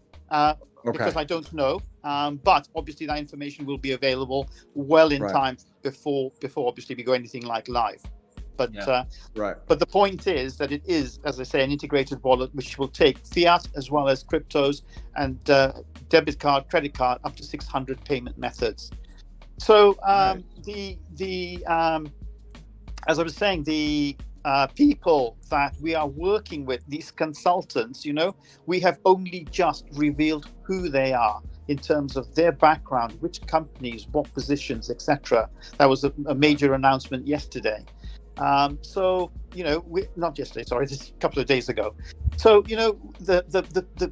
because Okay. I don't know. But obviously, that information will be available well in Right. time before obviously we go anything like live. But Yeah. Right. But the point is that it is, as I say, an integrated wallet which will take fiat as well as cryptos and debit card, credit card, up to 600 payment methods. So Right. as I was saying, the people that we are working with, these consultants, we have only just revealed who they are in terms of their background, which companies, what positions, etc. That was a major announcement yesterday. So not yesterday, sorry, just a couple of days ago. So the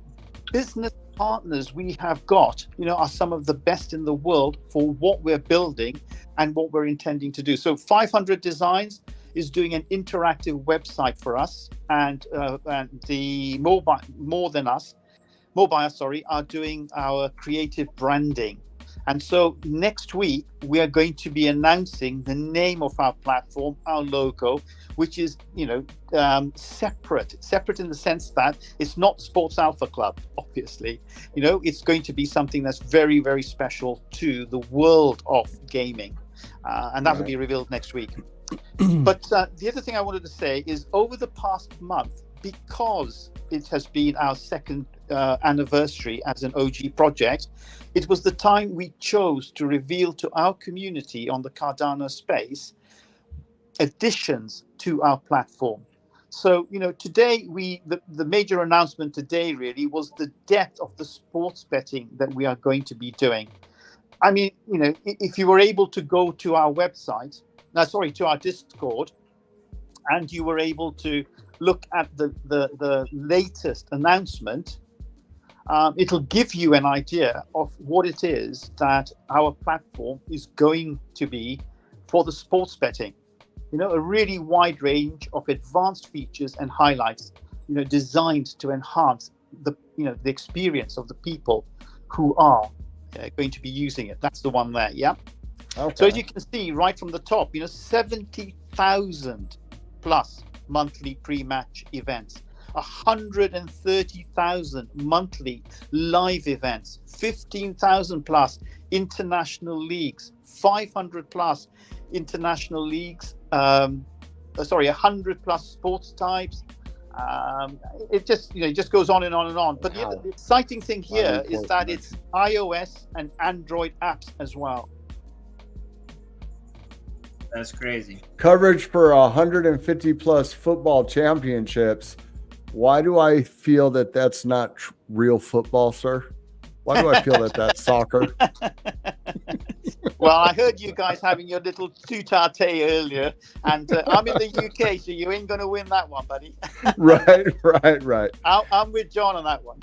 business partners we have got, are some of the best in the world for what we're building and what we're intending to do. So 500 Designs is doing an interactive website for us, and the More Than Us, are doing our creative branding. And so next week, we are going to be announcing the name of our platform, our logo, which is, separate in the sense that it's not Sports Alpha Club, obviously. It's going to be something that's very, very special to the world of gaming. And that will be revealed next week. But the other thing I wanted to say is over the past month, because it has been our second anniversary as an OG project, it was the time we chose to reveal to our community on the Cardano space additions to our platform. So, today the major announcement today really was the depth of the sports betting that we are going to be doing. I mean, if you were able to go to our website, to our Discord, and you were able to look at the latest announcement, it'll give you an idea of what it is that our platform is going to be for the sports betting. A really wide range of advanced features and highlights, designed to enhance the experience of the people who are going to be using it. That's the one there. Yeah. Okay. So as you can see right from the top, 70,000 plus monthly pre-match events, 130,000 monthly live events, 15,000 plus international leagues, 500 plus international leagues, 100 plus sports types. It just goes on and on and on. But the other exciting thing here is that it's iOS and Android apps as well. That's crazy. Coverage for 150 plus football championships. Why do I feel that that's not real football, sir? Why do I feel that that's soccer? Well, I heard you guys having your little two-tarte earlier, and I'm in the UK, so you ain't going to win that one, buddy. Right. I'm with John on that one.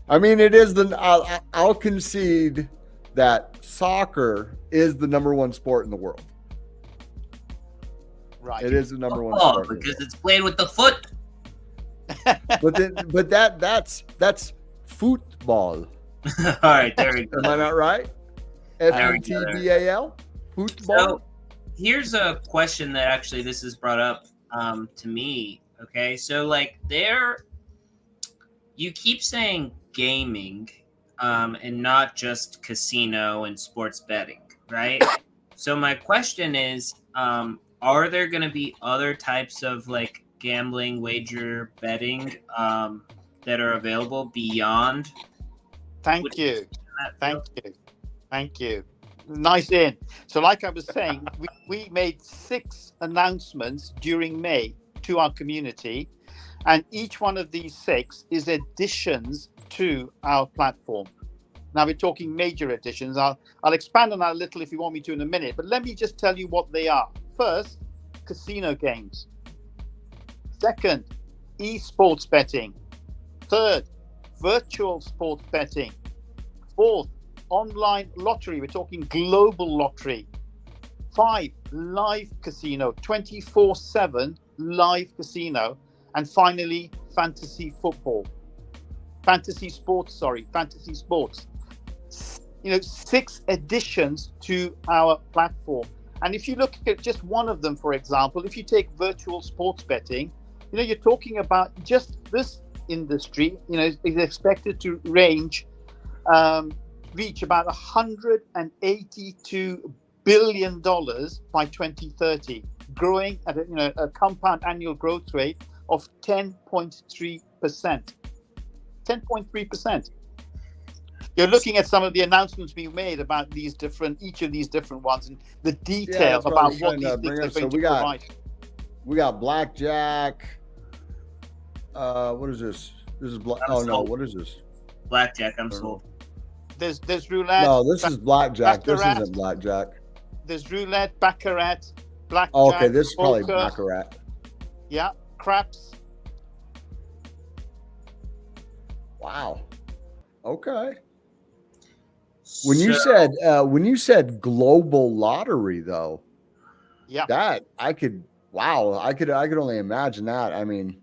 I mean, it is I'll concede that soccer is the number one sport in the world. Right. It is the number one Football, sport because it's played with the foot. But that's football. All right, there we go. Am I not right? FUTBAL? Football? So here's a question that actually this is brought up to me. Okay, so you keep saying gaming and not just casino and sports betting, right? So my question is, are there going to be other types of gambling, wager, betting that are available beyond? Thank you. Nice in. So like I was saying, we made 6 announcements during May to our community, and each one of these 6 is additions to our platform. Now we're talking major editions. I'll expand on that a little if you want me to in a minute, but let me just tell you what they are. First, casino games. Second, esports betting. Third, virtual sports betting. Fourth, online lottery. We're talking global lottery. 5, live casino, 24/7 live casino. And finally, fantasy sports. 6 additions to our platform. And if you look at just one of them, for example, if you take virtual sports betting, you're talking about just this industry, is expected to reach about $182 billion by 2030, growing at a compound annual growth rate of 10.3%. 10.3%. You're looking at some of the announcements being made about each of these different ones, and the detail about what these things are going to provide. We got blackjack. What is this? This is what is this? Blackjack. I'm sold. There's roulette. No, this is blackjack. Baccarat. This isn't blackjack. There's roulette, baccarat, blackjack. Oh, okay, this is poker, probably baccarat. Yeah, craps. Wow. Okay. When you said global lottery, though, yeah, that I could only imagine that. I mean,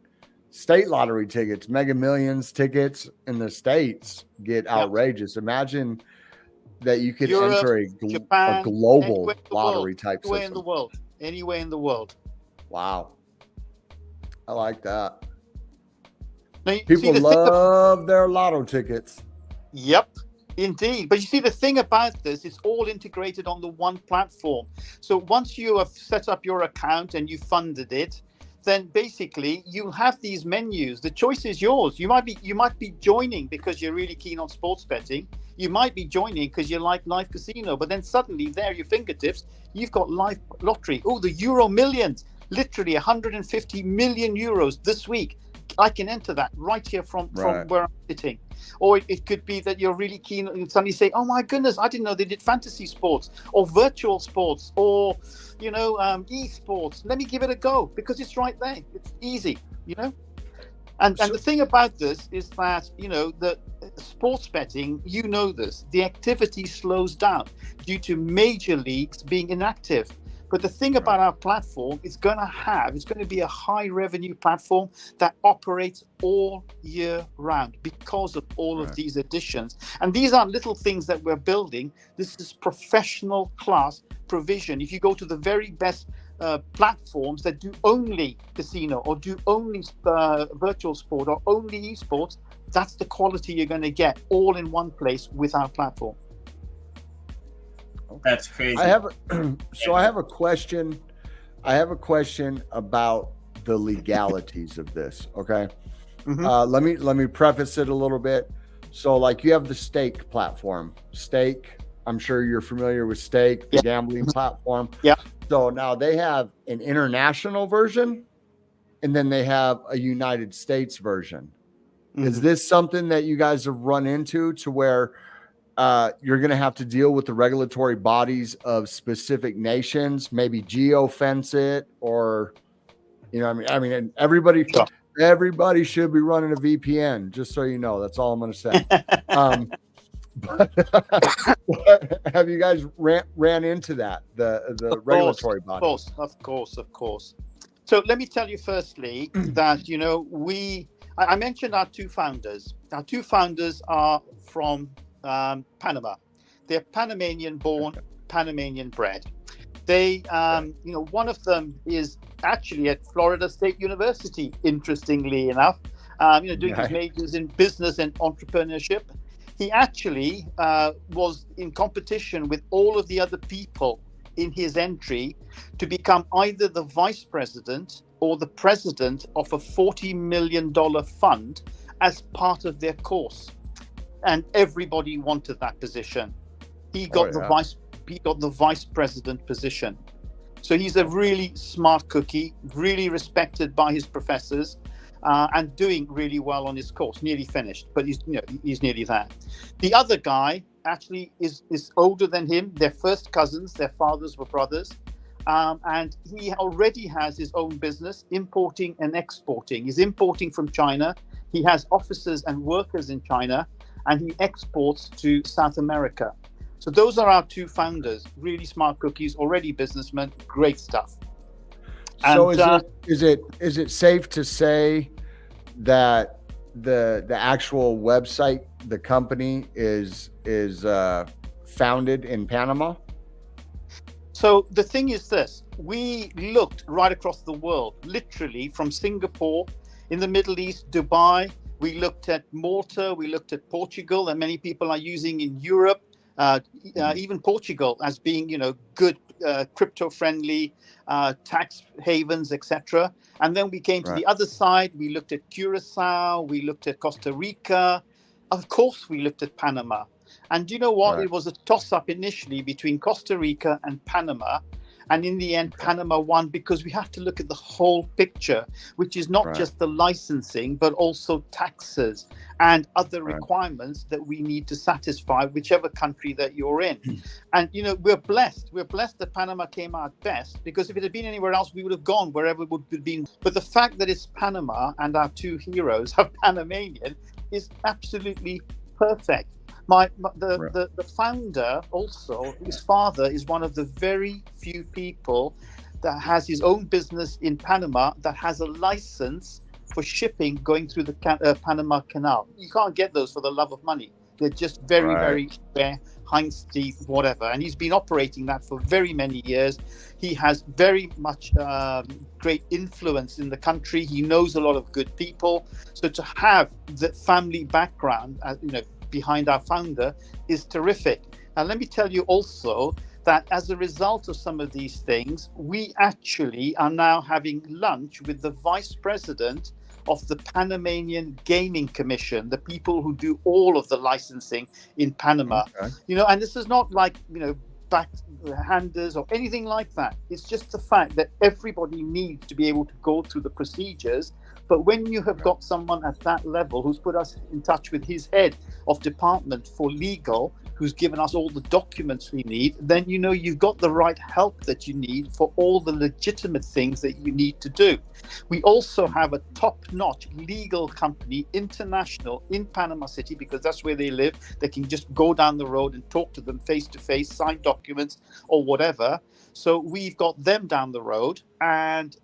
state lottery tickets, Mega Millions tickets in the States get outrageous. Imagine that you could Europe, enter Japan, a global lottery type system. Anywhere in the world. Wow. I like that. Now, people love their lotto tickets. Yep, indeed. But you see, the thing about this, it's all integrated on the one platform. So once you have set up your account and you funded it, then basically you have these menus. The choice is yours. You might be joining because you're really keen on sports betting. You might be joining because you like live casino. But then suddenly there at your fingertips, you've got live lottery. Oh, the Euro Millions, literally 150 million euros this week. I can enter that right here from where I'm sitting. Or it could be that you're really keen and suddenly say, oh my goodness, I didn't know they did fantasy sports or virtual sports or, esports. Let me give it a go because it's right there. It's easy, And the thing about this is that, the sports betting, the activity slows down due to major leagues being inactive. But the thing about our platform, it's going to be a high revenue platform that operates all year round because of all of these additions. And these aren't little things that we're building. This is professional class provision. If you go to the very best platforms that do only casino or do only virtual sport or only esports, that's the quality you're going to get all in one place with our platform. That's crazy. I have a question. I have a question about the legalities of this. Okay. Mm-hmm. Let me preface it a little bit. So, like, you have the Stake platform. Stake. I'm sure you're familiar with Stake, the gambling platform. Yeah. So now they have an international version, and then they have a United States version. Mm-hmm. Is this something that you guys have run into to where you're going to have to deal with the regulatory bodies of specific nations, maybe geofence it, or, I mean, everybody should be running a VPN, just so you know. That's all I'm going to say. But have you guys ran into that, the regulatory bodies? Of course. So let me tell you firstly that, I mentioned our two founders. Our two founders are from Panama. They're Panamanian born, Panamanian bred. They, one of them is actually at Florida State University, interestingly enough, doing his majors in business and entrepreneurship. He actually was in competition with all of the other people in his entry to become either the vice president or the president of a $40 million fund as part of their course. And everybody wanted that position. He got the vice president position. So he's a really smart cookie, really respected by his professors. and doing really well on his course, nearly finished, but he's nearly there. The other guy actually is older than him. They're first cousins. Their fathers were brothers. And he already has his own business, importing and exporting. He's importing from China. He has officers and workers in China, and he exports to South America. So those are our two founders, really smart cookies, already businessmen, great stuff. So And, is it safe to say that the actual website, the company is founded in Panama? So the thing is this, we looked right across the world, literally from Singapore, in the Middle East, Dubai. We looked at Malta, we looked at Portugal, and many people are using in Europe, even Portugal as being, good crypto-friendly tax havens, etc. And then we came to the other side. We looked at Curacao, we looked at Costa Rica. Of course, we looked at Panama. And you know what? Right. It was a toss-up initially between Costa Rica and Panama. And in the end, Panama won, because we have to look at the whole picture, which is not just the licensing, but also taxes and other requirements that we need to satisfy, whichever country that you're in. And, we're blessed. We're blessed that Panama came out best, because if it had been anywhere else, we would have gone wherever it would have been. But the fact that it's Panama and our two heroes are Panamanian is absolutely perfect. The founder also, his father is one of the very few people that has his own business in Panama that has a license for shipping going through the Panama Canal. You can't get those for the love of money. They're just very, very rare, Heinz teeth, whatever. And he's been operating that for very many years. He has very much great influence in the country. He knows a lot of good people. So to have the family background, behind our founder is terrific. And let me tell you also that as a result of some of these things, we actually are now having lunch with the vice president of the Panamanian Gaming Commission, the people who do all of the licensing in Panama. And this is not like, backhanders or anything like that. It's just the fact that everybody needs to be able to go through the procedures. But when you have got someone at that level who's put us in touch with his head of department for legal, who's given us all the documents we need, then you've got the right help that you need for all the legitimate things that you need to do. We also have a top-notch legal company, international, in Panama City, because that's where they live. They can just go down the road and talk to them face-to-face, sign documents or whatever. So we've got them down the road, and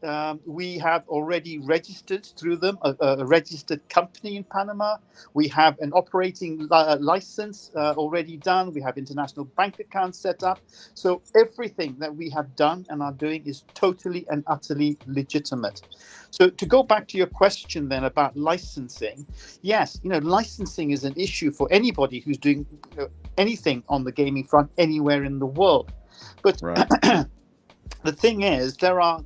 we have already registered through them a registered company in Panama. We have an operating license already done. We have international bank accounts set up. So everything that we have done and are doing is totally and utterly legitimate. So to go back to your question then about licensing, yes, licensing is an issue for anybody who's doing anything on the gaming front anywhere in the world. But the thing is, there are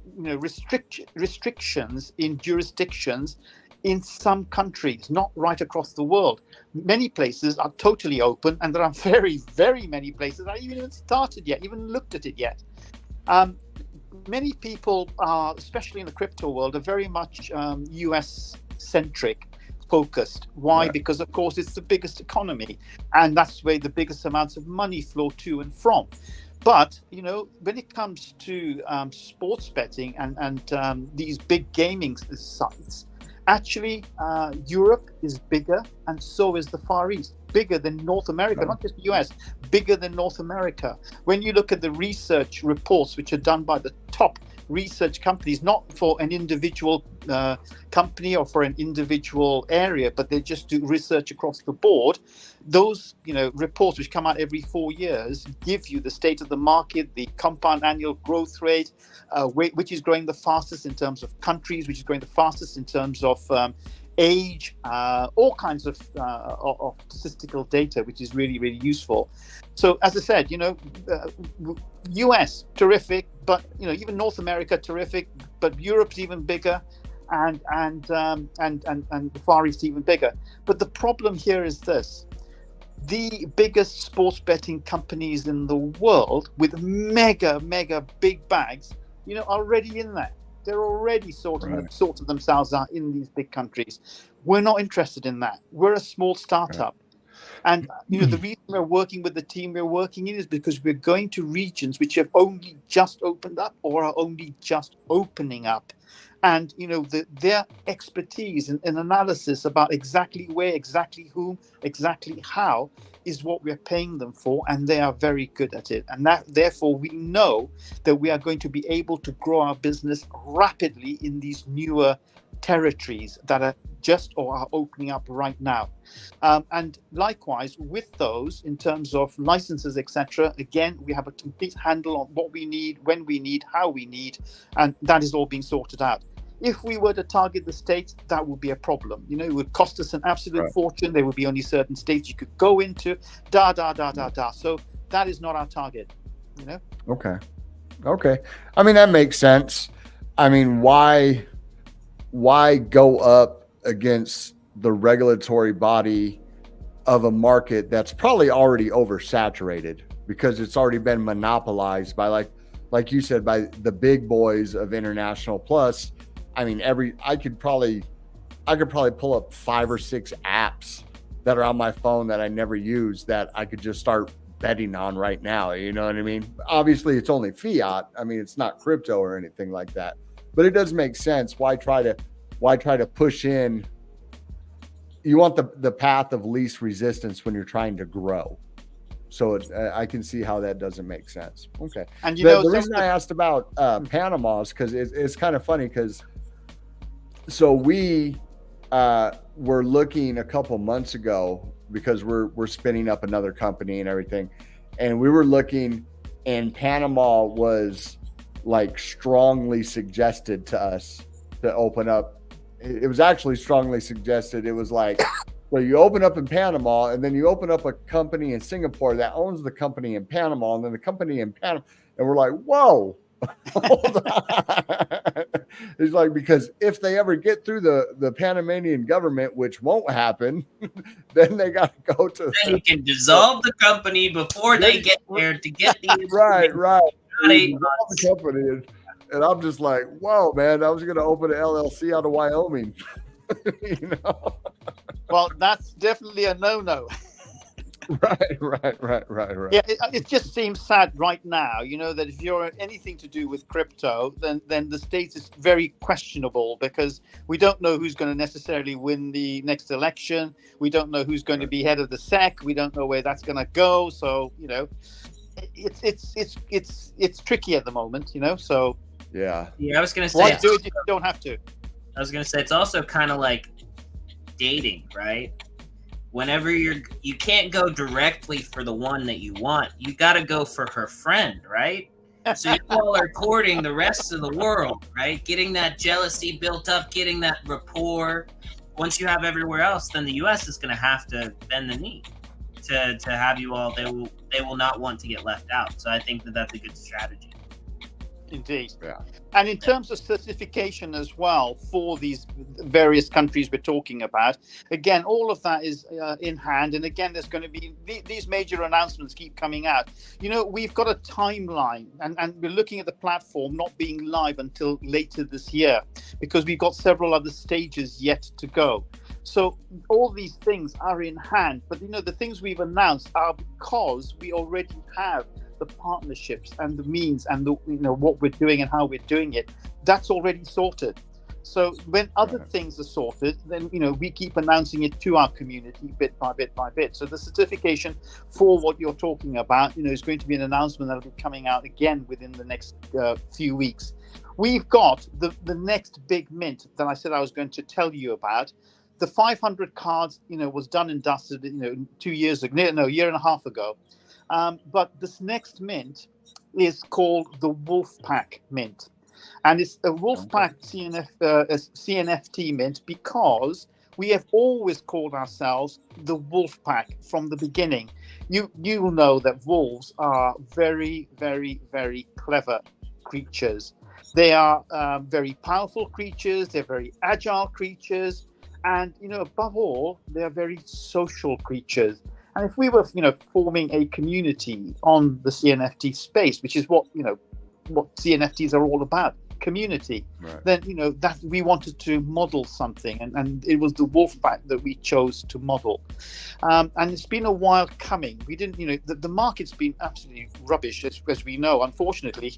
restrictions in jurisdictions in some countries, not right across the world. Many places are totally open, and there are very, very many places that haven't even started yet, even looked at it yet. Many people, especially in the crypto world, are very much US-centric. Focused. Why? Because of course it's the biggest economy, and that's where the biggest amounts of money flow to and from. But when it comes to sports betting and these big gaming sites, actually Europe is bigger, and so is the Far East. Bigger than North America, not just the US, bigger than North America. When you look at the research reports, which are done by the top research companies, not for an individual company or for an individual area, but they just do research across the board. Those reports, which come out every 4 years, give you the state of the market, the compound annual growth rate, which is growing the fastest in terms of countries, which is growing the fastest in terms of age, all kinds of statistical data, which is really, really useful. So as I said, US terrific, but even North America terrific, but Europe's even bigger, and the Far East even bigger. But the problem here is this: the biggest sports betting companies in the world with mega big bags, are already in there. They're already Right. sorted themselves out in these big countries. We're not interested in that. We're a small startup. And the reason we're working with the team we're working in is because we're going to regions which have only just opened up or are only just opening up. And their expertise and analysis about exactly where, exactly whom, exactly how is what we're paying them for, and they are very good at it. And that therefore we know that we are going to be able to grow our business rapidly in these newer territories that are just or are opening up right now. And likewise with those, in terms of licenses, etc., again, we have a complete handle on what we need, when we need, how we need, and that is all being sorted out. If we were to target the states, that would be a problem. It would cost us an absolute fortune. There would be only certain states you could go into, So that is not our target. Okay. I mean, that makes sense. I mean, why go up against the regulatory body of a market that's probably already oversaturated because it's already been monopolized by, like you said, by the big boys of international. Plus, I mean, I could probably pull up 5 or 6 apps that are on my phone that I never use that I could just start betting on right now. You know what I mean? Obviously, it's only fiat. I mean, it's not crypto or anything like that. But it does make sense. Why try to push in? You want the path of least resistance when you're trying to grow. So I can see how that doesn't make sense. Okay. And the reason I asked about Panama is because it's kind of funny because so we were looking a couple months ago because we're spinning up another company and everything, and we were looking, and Panama was like strongly suggested to us to open up. It was actually strongly suggested. It was like, well, you open up in Panama and then you open up a company in Singapore that owns the company in Panama and then the company in Panama. And we're like, whoa, hold on. It's like, because if they ever get through the Panamanian government, which won't happen, then they got to go to. Then you can dissolve the company before they get there to get the right. The company. And I'm just like, whoa, man, I was going to open an LLC out of Wyoming. Well, that's definitely a no-no. Right. Yeah, it just seems sad right now, that if you're anything to do with crypto, then the state is very questionable because we don't know who's going to necessarily win the next election. We don't know who's going to be head of the SEC. We don't know where that's going to go. So, it's tricky at the moment, So yeah, I was going to say, why do it if you don't have to? I was going to say it's also kind of like dating, right? Whenever you can't go directly for the one that you want, you got to go for her friend, right? So you all are courting the rest of the world, right? Getting that jealousy built up, getting that rapport. Once you have everywhere else, then the U.S. is going to have to bend the knee to have you all. They will not want to get left out. So I think that's a good strategy. Indeed. Yeah. And in terms of certification as well for these various countries we're talking about, again, all of that is in hand. And again, there's going to be these major announcements keep coming out. We've got a timeline and we're looking at the platform not being live until later this year because we've got several other stages yet to go. So all these things are in hand. But, the things we've announced are because we already have the partnerships and the means and the what we're doing and how we're doing it. That's already sorted. So when other things are sorted, then we keep announcing it to our community bit by bit by bit. So the certification for what you're talking about, is going to be an announcement that'll be coming out again within the next few weeks. We've got the next big mint that I said I was going to tell you about. The 500 cards, was done and dusted, 2 years ago, a year and a half ago. But this next mint is called the Wolfpack Mint. And it's a Wolfpack CNFT mint because we have always called ourselves the Wolfpack from the beginning. You will know that wolves are very, very, very clever creatures. They are very powerful creatures. They're very agile creatures. And, above all, they're very social creatures. And if we were, forming a community on the CNFT space, which is what CNFTs are all about, community, Right. then that we wanted to model something, and it was the wolf pack that we chose to model. And it's been a while coming. We didn't, the market's been absolutely rubbish, as we know. Unfortunately,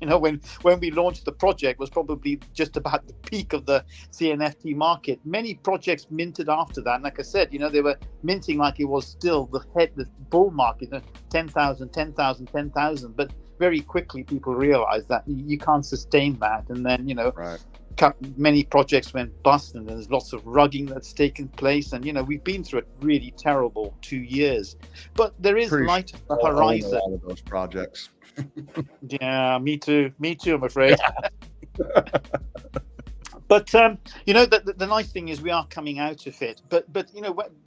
when we launched the project was probably just about the peak of the CNFT market. Many projects minted after that. And like I said, they were minting like it was still the bull market, 10,000, 10,000, 10,000. But very quickly people realized that you can't sustain that. And then, Right. many projects went bust, and there's lots of rugging that's taken place, and we've been through a really terrible 2 years, but there is light at the horizon. All of those projects. Yeah, me too, I'm afraid. But the nice thing is we are coming out of it, but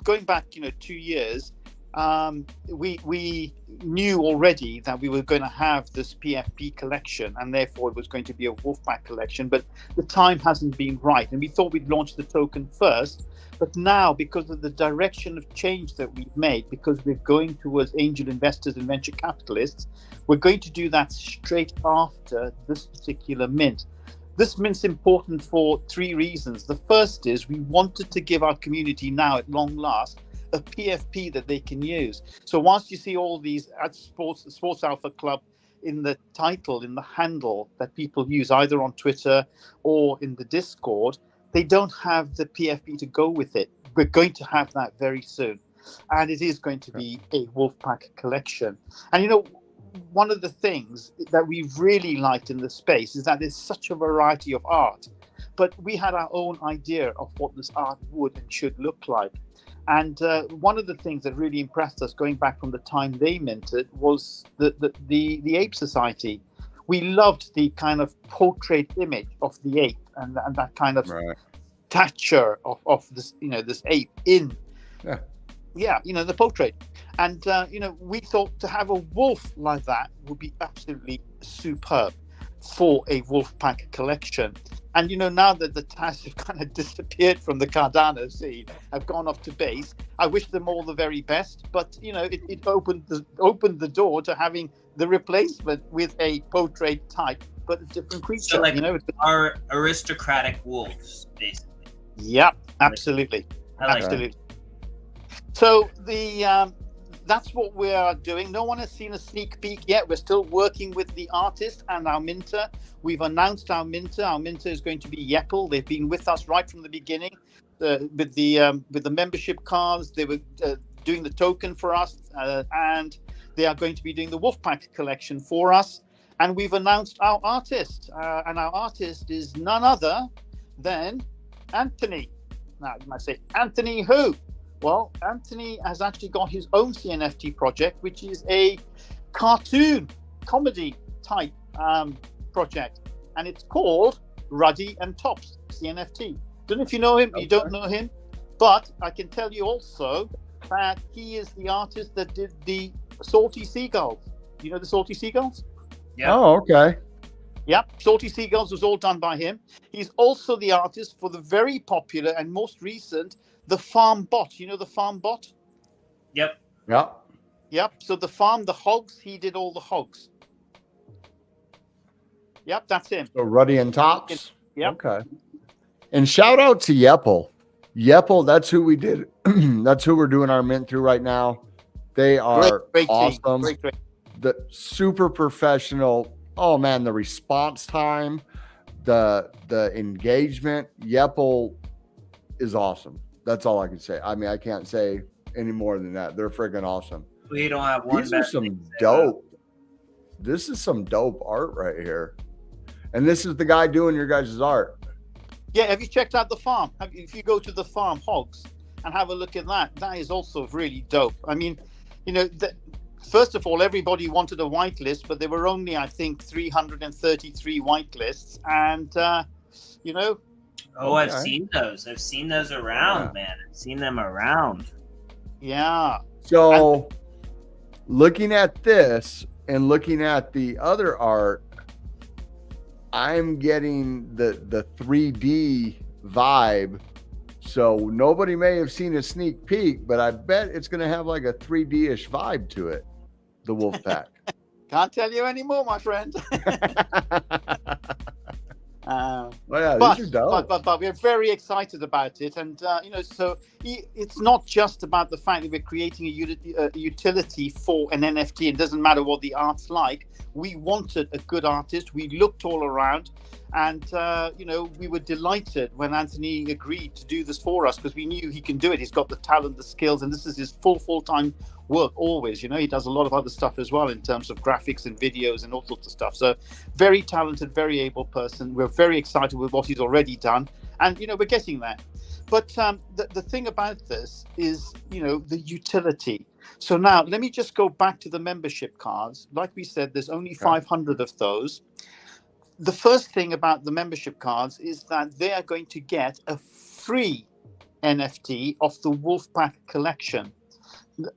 going back 2 years, we knew already that we were going to have this PFP collection, and therefore it was going to be a Wolfpack collection, but the time hasn't been right, and we thought we'd launch the token first. But now, because of the direction of change that we've made, because we're going towards angel investors and venture capitalists, we're going to do that straight after this particular mint. This mint's important for 3 reasons. The first is we wanted to give our community now, at long last, a PFP that they can use. So whilst you see all these at Sports Alpha Club in the title, in the handle that people use either on Twitter or in the Discord, they don't have the PFP to go with it. We're going to have that very soon. And it is going to be a Wolfpack collection. And one of the things that we've really liked in the space is that there's such a variety of art. But we had our own idea of what this art would and should look like. And one of the things that really impressed us going back from the time they minted was the Ape Society. We loved the kind of portrait image of the ape and that kind of stature of this, this ape in, the portrait. And, we thought to have a wolf like that would be absolutely superb for a Wolfpack collection. And now that the TAS have kind of disappeared from the Cardano scene, have gone off to base, I wish them all the very best. But it opened the door to having the replacement with a portrait type, but a different creature. So like our aristocratic wolves, basically. Yeah, absolutely, absolutely. So that's what we are doing. No one has seen a sneak peek yet. We're still working with the artist and our minter. We've announced our minter. Our minter is going to be Yeppel. They've been with us right from the beginning with the membership cards. They were doing the token for us, and they are going to be doing the Wolfpack collection for us. And we've announced our artist, and our artist is none other than Anthony. Now, you might say, Anthony who? Well, Anthony has actually got his own CNFT project, which is a cartoon comedy type project, and it's called Ruddy and Tops CNFT. Don't know if you know him, you don't know him, but I can tell you also that he is the artist that did the Salty Seagulls. You know the Salty Seagulls? Yeah. Oh, okay. Yep, Salty Seagulls was all done by him. He's also the artist for the very popular and most recent The Farm Bot. You know the Farm Bot? Yep. Yep. So the hogs, he did all the hogs. Yep, that's him. So Ruddy and Tops. Yep. Okay. And shout out to Yeppel. Yeppel, that's who we did. That's who we're doing our mint through right now. They are great awesome. Great. The super professional. Oh man, the response time, the engagement. Yeppel is awesome. That's all I can say. I mean, I can't say any more than that. They're friggin' awesome. We don't have one. These are some dope. This is some dope art right here. And this is the guy doing your guys' art. Yeah, have you checked out the farm? If you go to the farm hogs and have a look at that, that is also really dope. I mean, first of all, everybody wanted a whitelist, but there were only, I think, 333 whitelists. And, Oh, okay. I've seen those. I've seen those around, man. I've seen them around. Yeah. So looking at this and looking at the other art, I'm getting the 3D vibe. So nobody may have seen a sneak peek, but I bet it's going to have like a 3D-ish vibe to it, the Wolfpack. Can't tell you anymore, my friend. Oh yeah, these but are dope. but we're very excited about it, and so it's not just about the fact that we're creating a utility for an NFT. It doesn't matter what the art's like. We wanted a good artist. We looked all around, and we were delighted when Anthony agreed to do this for us, because we knew he can do it. He's got the talent, the skills, and this is his full-time work always. He does a lot of other stuff as well in terms of graphics and videos and all sorts of stuff. So very talented, very able person. We're very excited with what he's already done, and we're getting there. But the thing about this is the utility. So now let me just go back to the membership cards. Like we said, there's only 500 of those. The first thing about the membership cards is that they are going to get a free NFT of the Wolfpack collection.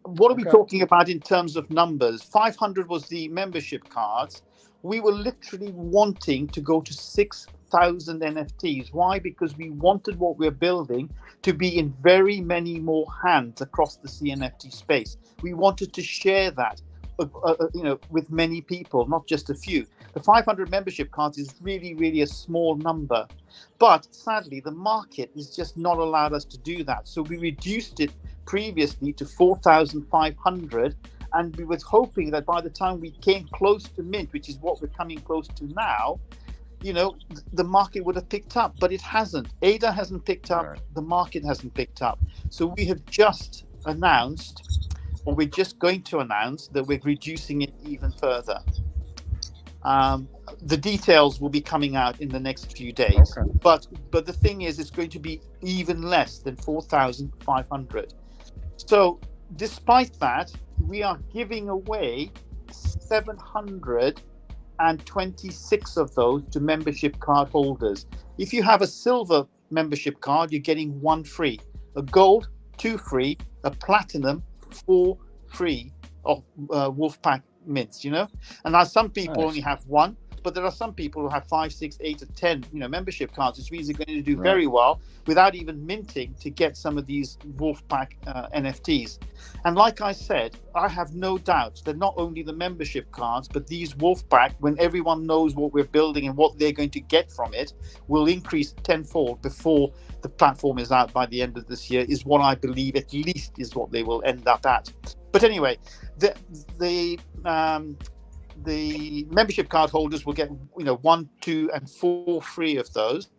What are we talking about in terms of numbers? 500 was the membership cards. We were literally wanting to go to 6,000 NFTs. Why? Because we wanted what we're building to be in very many more hands across the CNFT space. We wanted to share that, with many people, not just a few. The 500 membership cards is really, really a small number. But sadly, the market has just not allowed us to do that. So we reduced it previously to 4,500. And we were hoping that by the time we came close to mint, which is what we're coming close to now, the market would have picked up. But it hasn't. ADA hasn't picked up. Right. The market hasn't picked up. So we have just announced, or we're just going to announce, that we're reducing it even further. The details will be coming out in the next few days. Okay. But the thing is, it's going to be even less than 4,500. So despite that, we are giving away 726 of those to membership card holders. If you have a silver membership card, you're getting 1 free. A gold, 2 free. A platinum, 4 free of Wolfpack mints, and now some people only have 1, but there are some people who have 5, 6, 8 or 10 membership cards, which means they're going to do very well without even minting to get some of these Wolfpack NFTs. And like I said, I have no doubt that not only the membership cards, but these Wolfpack, when everyone knows what we're building and what they're going to get from it, will increase tenfold before the platform is out by the end of this year, is what I believe at least is what they will end up at. But anyway, the membership card holders will get 1, 2, and 4 free of those.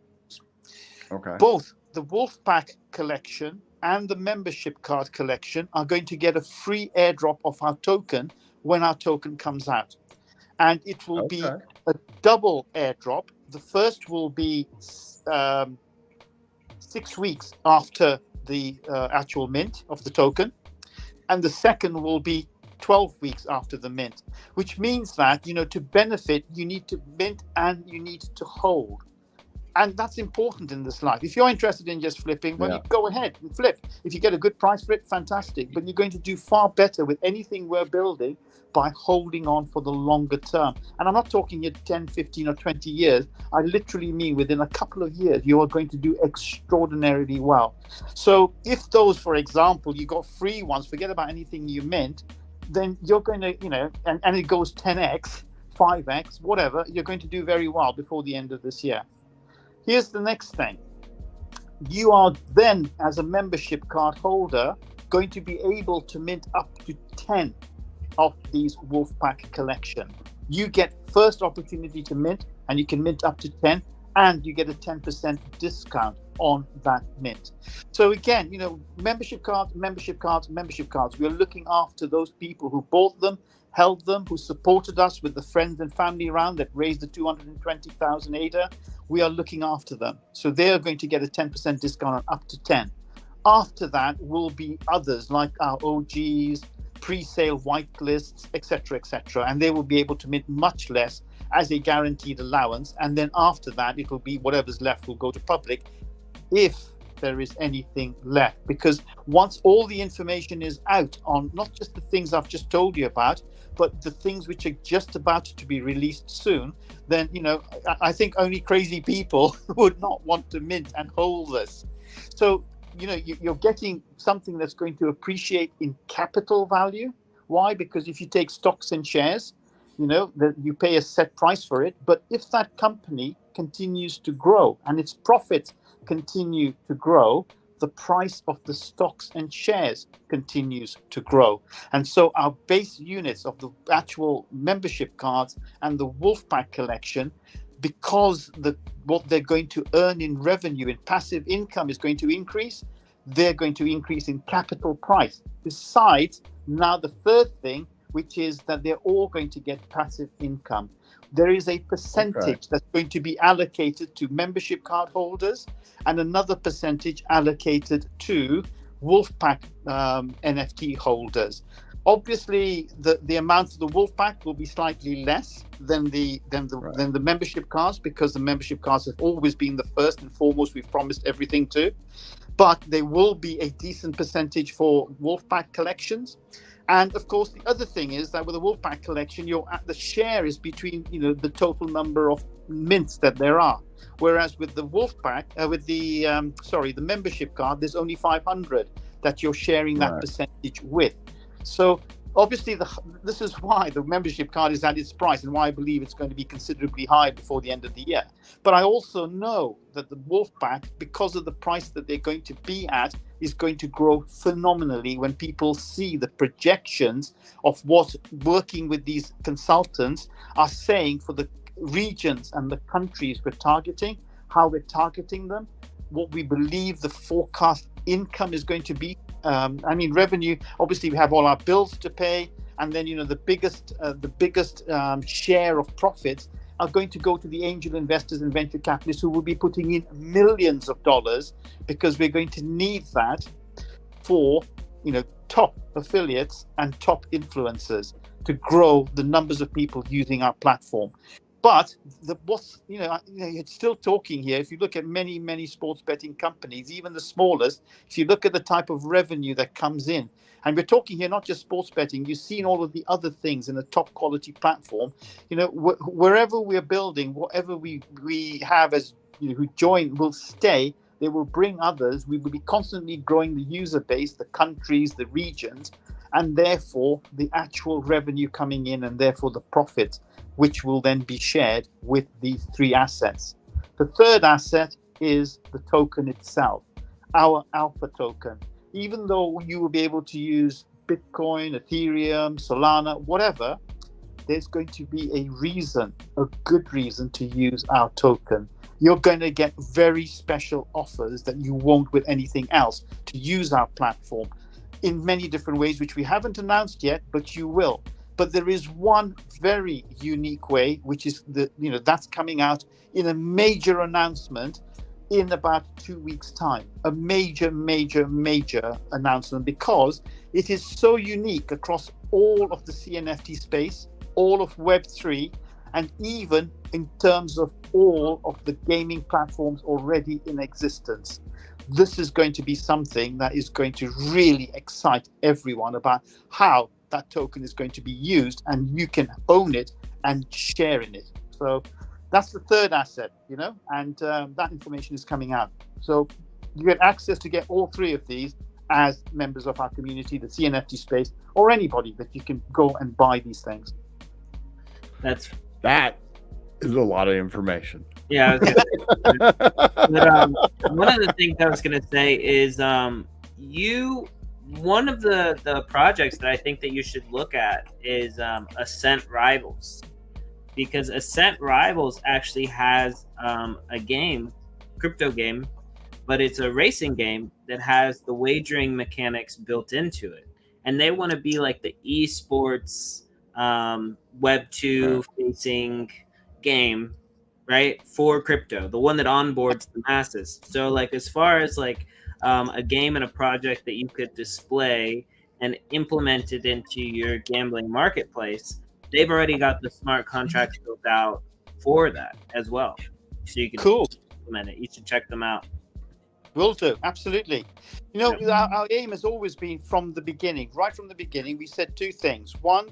Okay. Both the Wolfpack collection and the membership card collection are going to get a free airdrop of our token when our token comes out, and it will be a double airdrop. The first will be 6 weeks after the actual mint of the token, and the second will be 12 weeks after the mint, which means that, to benefit, you need to mint and you need to hold. And that's important in this life. If you're interested in just flipping, well, you go ahead and flip. If you get a good price for it, fantastic. But you're going to do far better with anything we're building by holding on for the longer term. And I'm not talking 10, 15 or 20 years. I literally mean within a couple of years, you are going to do extraordinarily well. So if those, for example, you got free ones, forget about anything you mint, then you're going to, and it goes 10x, 5x, whatever, you're going to do very well before the end of this year. Here's the next thing. You are then, as a membership card holder, going to be able to mint up to 10 of these Wolfpack collection. You get first opportunity to mint, and you can mint up to 10, and you get a 10% discount on that mint. So again, membership cards. We're looking after those people who bought them, held them, who supported us with the friends and family round that raised the 220,000 ADA. We are looking after them. So they are going to get a 10% discount on up to 10. After that will be others like our OGs, pre-sale whitelists, etc., and they will be able to mint much less as a guaranteed allowance. And then after that, it will be whatever's left will go to public, if there is anything left. Because once all the information is out on not just the things I've just told you about, but the things which are just about to be released soon, then I think only crazy people would not want to mint and hold this. So you're getting something that's going to appreciate in capital value. Why? Because if you take stocks and shares, that you pay a set price for it. But if that company continues to grow and its profits continue to grow, the price of the stocks and shares continues to grow. And so our base units of the actual membership cards and the Wolfpack collection, because what they're going to earn in revenue, in passive income, is going to increase, they're going to increase in capital price. Besides, now the third thing, which is that they're all going to get passive income. There is a percentage that's going to be allocated to membership card holders and another percentage allocated to Wolfpack NFT holders. Obviously, the amount of the Wolfpack will be slightly less than the membership cards, because the membership cards have always been the first and foremost we've promised everything to. But there will be a decent percentage for Wolfpack collections. And of course, the other thing is that with a Wolfpack collection, the share is between the total number of mints that there are. Whereas with the Wolfpack, the membership card, there's only 500 that you're sharing that percentage with. So obviously, this is why the membership card is at its price, and why I believe it's going to be considerably high before the end of the year. But I also know that the Wolfpack, because of the price that they're going to be at, is going to grow phenomenally when people see the projections of what working with these consultants are saying for the regions and the countries we're targeting, how we're targeting them, what we believe the forecast income is going to be. Revenue, obviously we have all our bills to pay, and then the biggest share of profits are going to go to the angel investors and venture capitalists, who will be putting in millions of dollars, because we're going to need that for top affiliates and top influencers to grow the numbers of people using our platform. But it's still talking here. If you look at many sports betting companies, even the smallest, if you look at the type of revenue that comes in, and we're talking here not just sports betting, you've seen all of the other things in a top quality platform. Wherever we're building, whatever we have as who join will stay. They will bring others. We will be constantly growing the user base, the countries, the regions, and therefore the actual revenue coming in, and therefore the profits, which will then be shared with these three assets. The third asset is the token itself, our alpha token. Even though you will be able to use Bitcoin, Ethereum, Solana, whatever, there's going to be a good reason to use our token. You're going to get very special offers that you won't with anything else to use our platform in many different ways, which we haven't announced yet, but you will. But there is one very unique way, which is that's coming out in a major announcement in about 2 weeks' time. A major announcement, because it is so unique across all of the CNFT space, all of Web3, and even in terms of all of the gaming platforms already in existence. This is going to be something that is going to really excite everyone about how that token is going to be used, and you can own it and share in it. So that's the third asset, and that information is coming out. So you get access to get all three of these as members of our community, the CNFT space, or anybody that you can go and buy these things. That is a lot of information. Yeah. But one of the things I was going to say is one of the projects that I think that you should look at is Ascent Rivals, because Ascent Rivals actually has a game, crypto game, but it's a racing game that has the wagering mechanics built into it, and they want to be like the esports Web 2 facing game, right, for crypto, the one that onboards the masses. So like as far as like a game and a project that you could display and implement it into your gambling marketplace, they've already got the smart contracts built out for that as well. So you can implement it. You should check them out. Will do, absolutely. Our aim has always been right from the beginning, we said two things. One,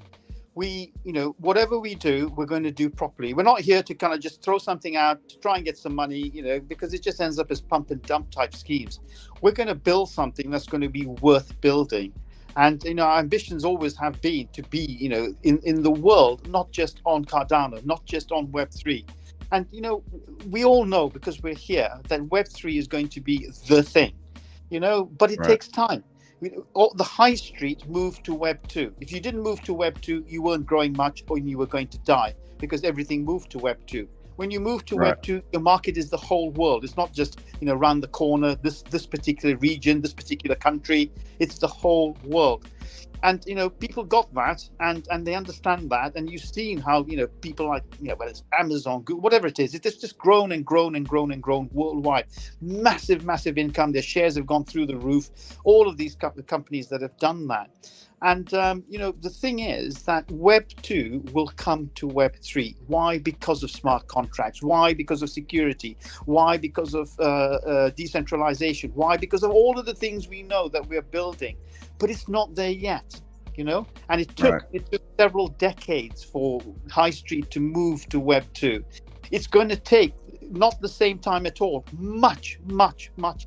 we, whatever we do, we're going to do properly. We're not here to kind of just throw something out to try and get some money, because it just ends up as pump and dump type schemes. We're going to build something that's going to be worth building. And our ambitions always have been to be in the world, not just on Cardano, not just on Web3. And we all know, because we're here, that Web3 is going to be the thing, but it takes time. The high street moved to Web 2. If you didn't move to Web 2, you weren't growing much, or you were going to die, because everything moved to Web 2. When you move to Web 2, your market is the whole world. It's not just around the corner, this particular region, this particular country. It's the whole world. And people got that, and they understand that. And you've seen how people like whether it's Amazon, Google, whatever it is, it's just grown and grown and grown and grown worldwide. Massive income. Their shares have gone through the roof. All of these companies that have done that. And the thing is that Web 2 will come to Web 3. Why? Because of smart contracts. Why? Because of security. Why? Because of decentralization. Why? Because of all of the things we know that we're building. But it's not there yet, and it took several decades for High Street to move to Web 2. It's going to take not the same time at all, much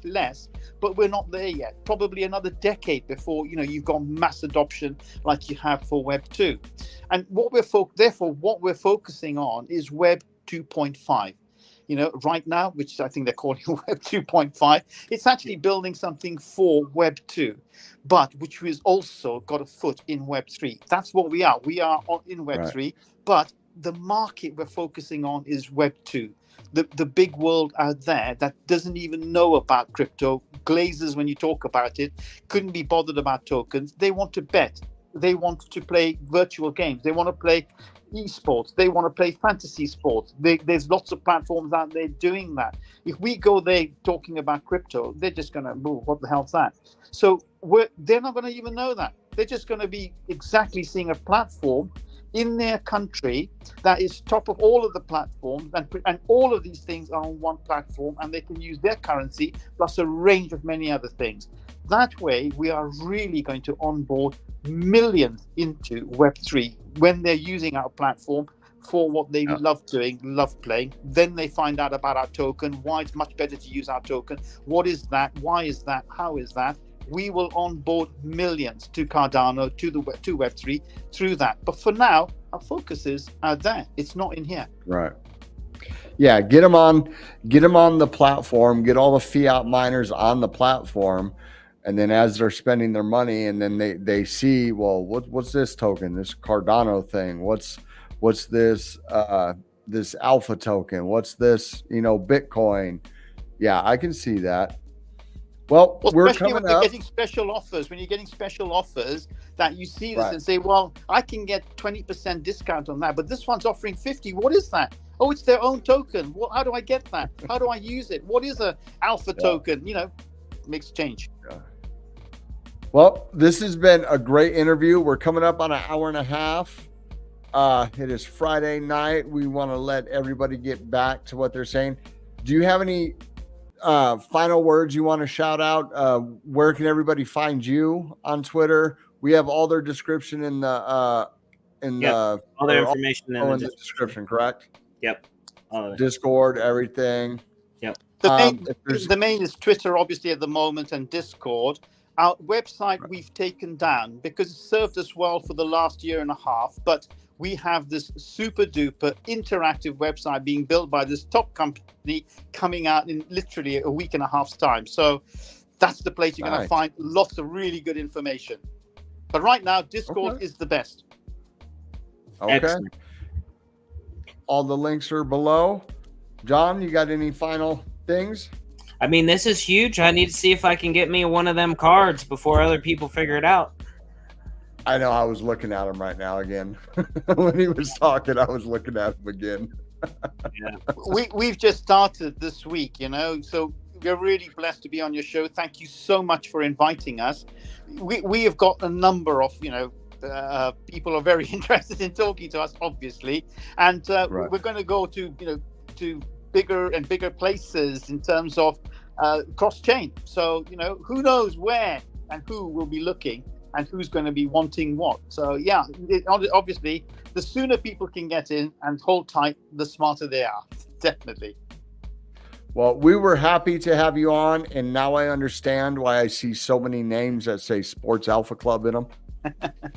less, but we're not there yet. Probably another decade before you've got mass adoption like you have for Web 2. And what we're focusing on is Web 2.5. Right now, which I think they're calling Web 2.5, it's actually building something for Web 2, but which has also got a foot in Web 3. That's what we are. We are in Web 3, but the market we're focusing on is Web 2. The big world out there that doesn't even know about crypto, glazes when you talk about it, couldn't be bothered about tokens. They want to bet. They want to play virtual games. They want to play esports. They want to play fantasy sports. There's lots of platforms out there doing that. If we go there talking about crypto, they're just going to move. What the hell's that? So they're not going to even know that. They're just going to be exactly seeing a platform in their country that is top of all of the platforms, and all of these things are on one platform, and they can use their currency plus a range of many other things. That way, we are really going to onboard millions into Web3 when they're using our platform for what they love doing, love playing. Then they find out about our token, why it's much better to use our token. What is that? Why is that? How is that? We will onboard millions to Cardano, to Web3 through that. But for now, our focus is out there. It's not in here. Right. Yeah, get them on the platform, get all the fiat miners on the platform. And then as they're spending their money, and then they see, well, what's this token, this Cardano thing? What's this this alpha token? What's this, Bitcoin? Yeah, I can see that. Well, we're especially coming when you're up. getting special offers, that you see this and say, well, I can get 20% discount on that, but this one's offering 50. What is that? Oh, it's their own token. Well, how do I get that? How do I use it? What is a alpha token? Makes change. Yeah. Well, this has been a great interview. We're coming up on an hour and a half. It is Friday night. We want to let everybody get back to what they're saying. Do you have any final words you want to shout out? Where can everybody find you on Twitter? We have all their description in the all their information in the description, correct? Yep. Discord, everything. Yep. The main is Twitter, obviously, at the moment, and Discord. Our website we've taken down because it served us well for the last year and a half, but we have this super duper interactive website being built by this top company coming out in literally a week and a half's time. So that's the place you're going to find lots of really good information. But right now, Discord is the best. Okay. Excellent. All the links are below. John, you got any final things? I mean, this is huge. I need to see if I can get me one of them cards before other people figure it out. I know. I was looking at him right now again. When he was talking, I was looking at him again. Yeah. We've just started this week, so we're really blessed to be on your show. Thank you so much for inviting us. We have got a number of, people are very interested in talking to us, obviously. And we're going to go to bigger and bigger places in terms of cross-chain. So, who knows where and who will be looking and who's going to be wanting what. So, yeah, obviously, the sooner people can get in and hold tight, the smarter they are. Definitely. Well, we were happy to have you on, and now I understand why I see so many names that say Sports Alpha Club in them.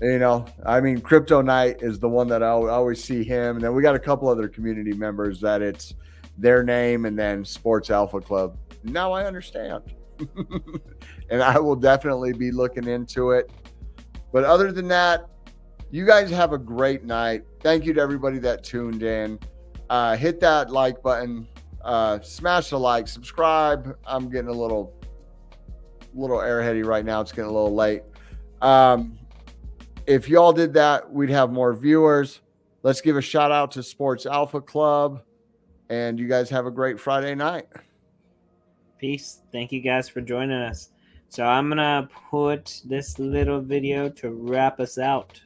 You know, I mean, Crypto Night is the one that I always see him, and then we got a couple other community members that it's their name and then Sports Alpha Club. Now I understand, and I will definitely be looking into it. But other than that, you guys have a great night. Thank you to everybody that tuned in. Hit that like button. Smash the like, subscribe. I'm getting a little airheady right now. It's getting a little late. If y'all did that, we'd have more viewers. Let's give a shout out to Sports Alpha Club, and you guys have a great Friday night. Peace. Thank you guys for joining us. So I'm going to put this little video to wrap us out.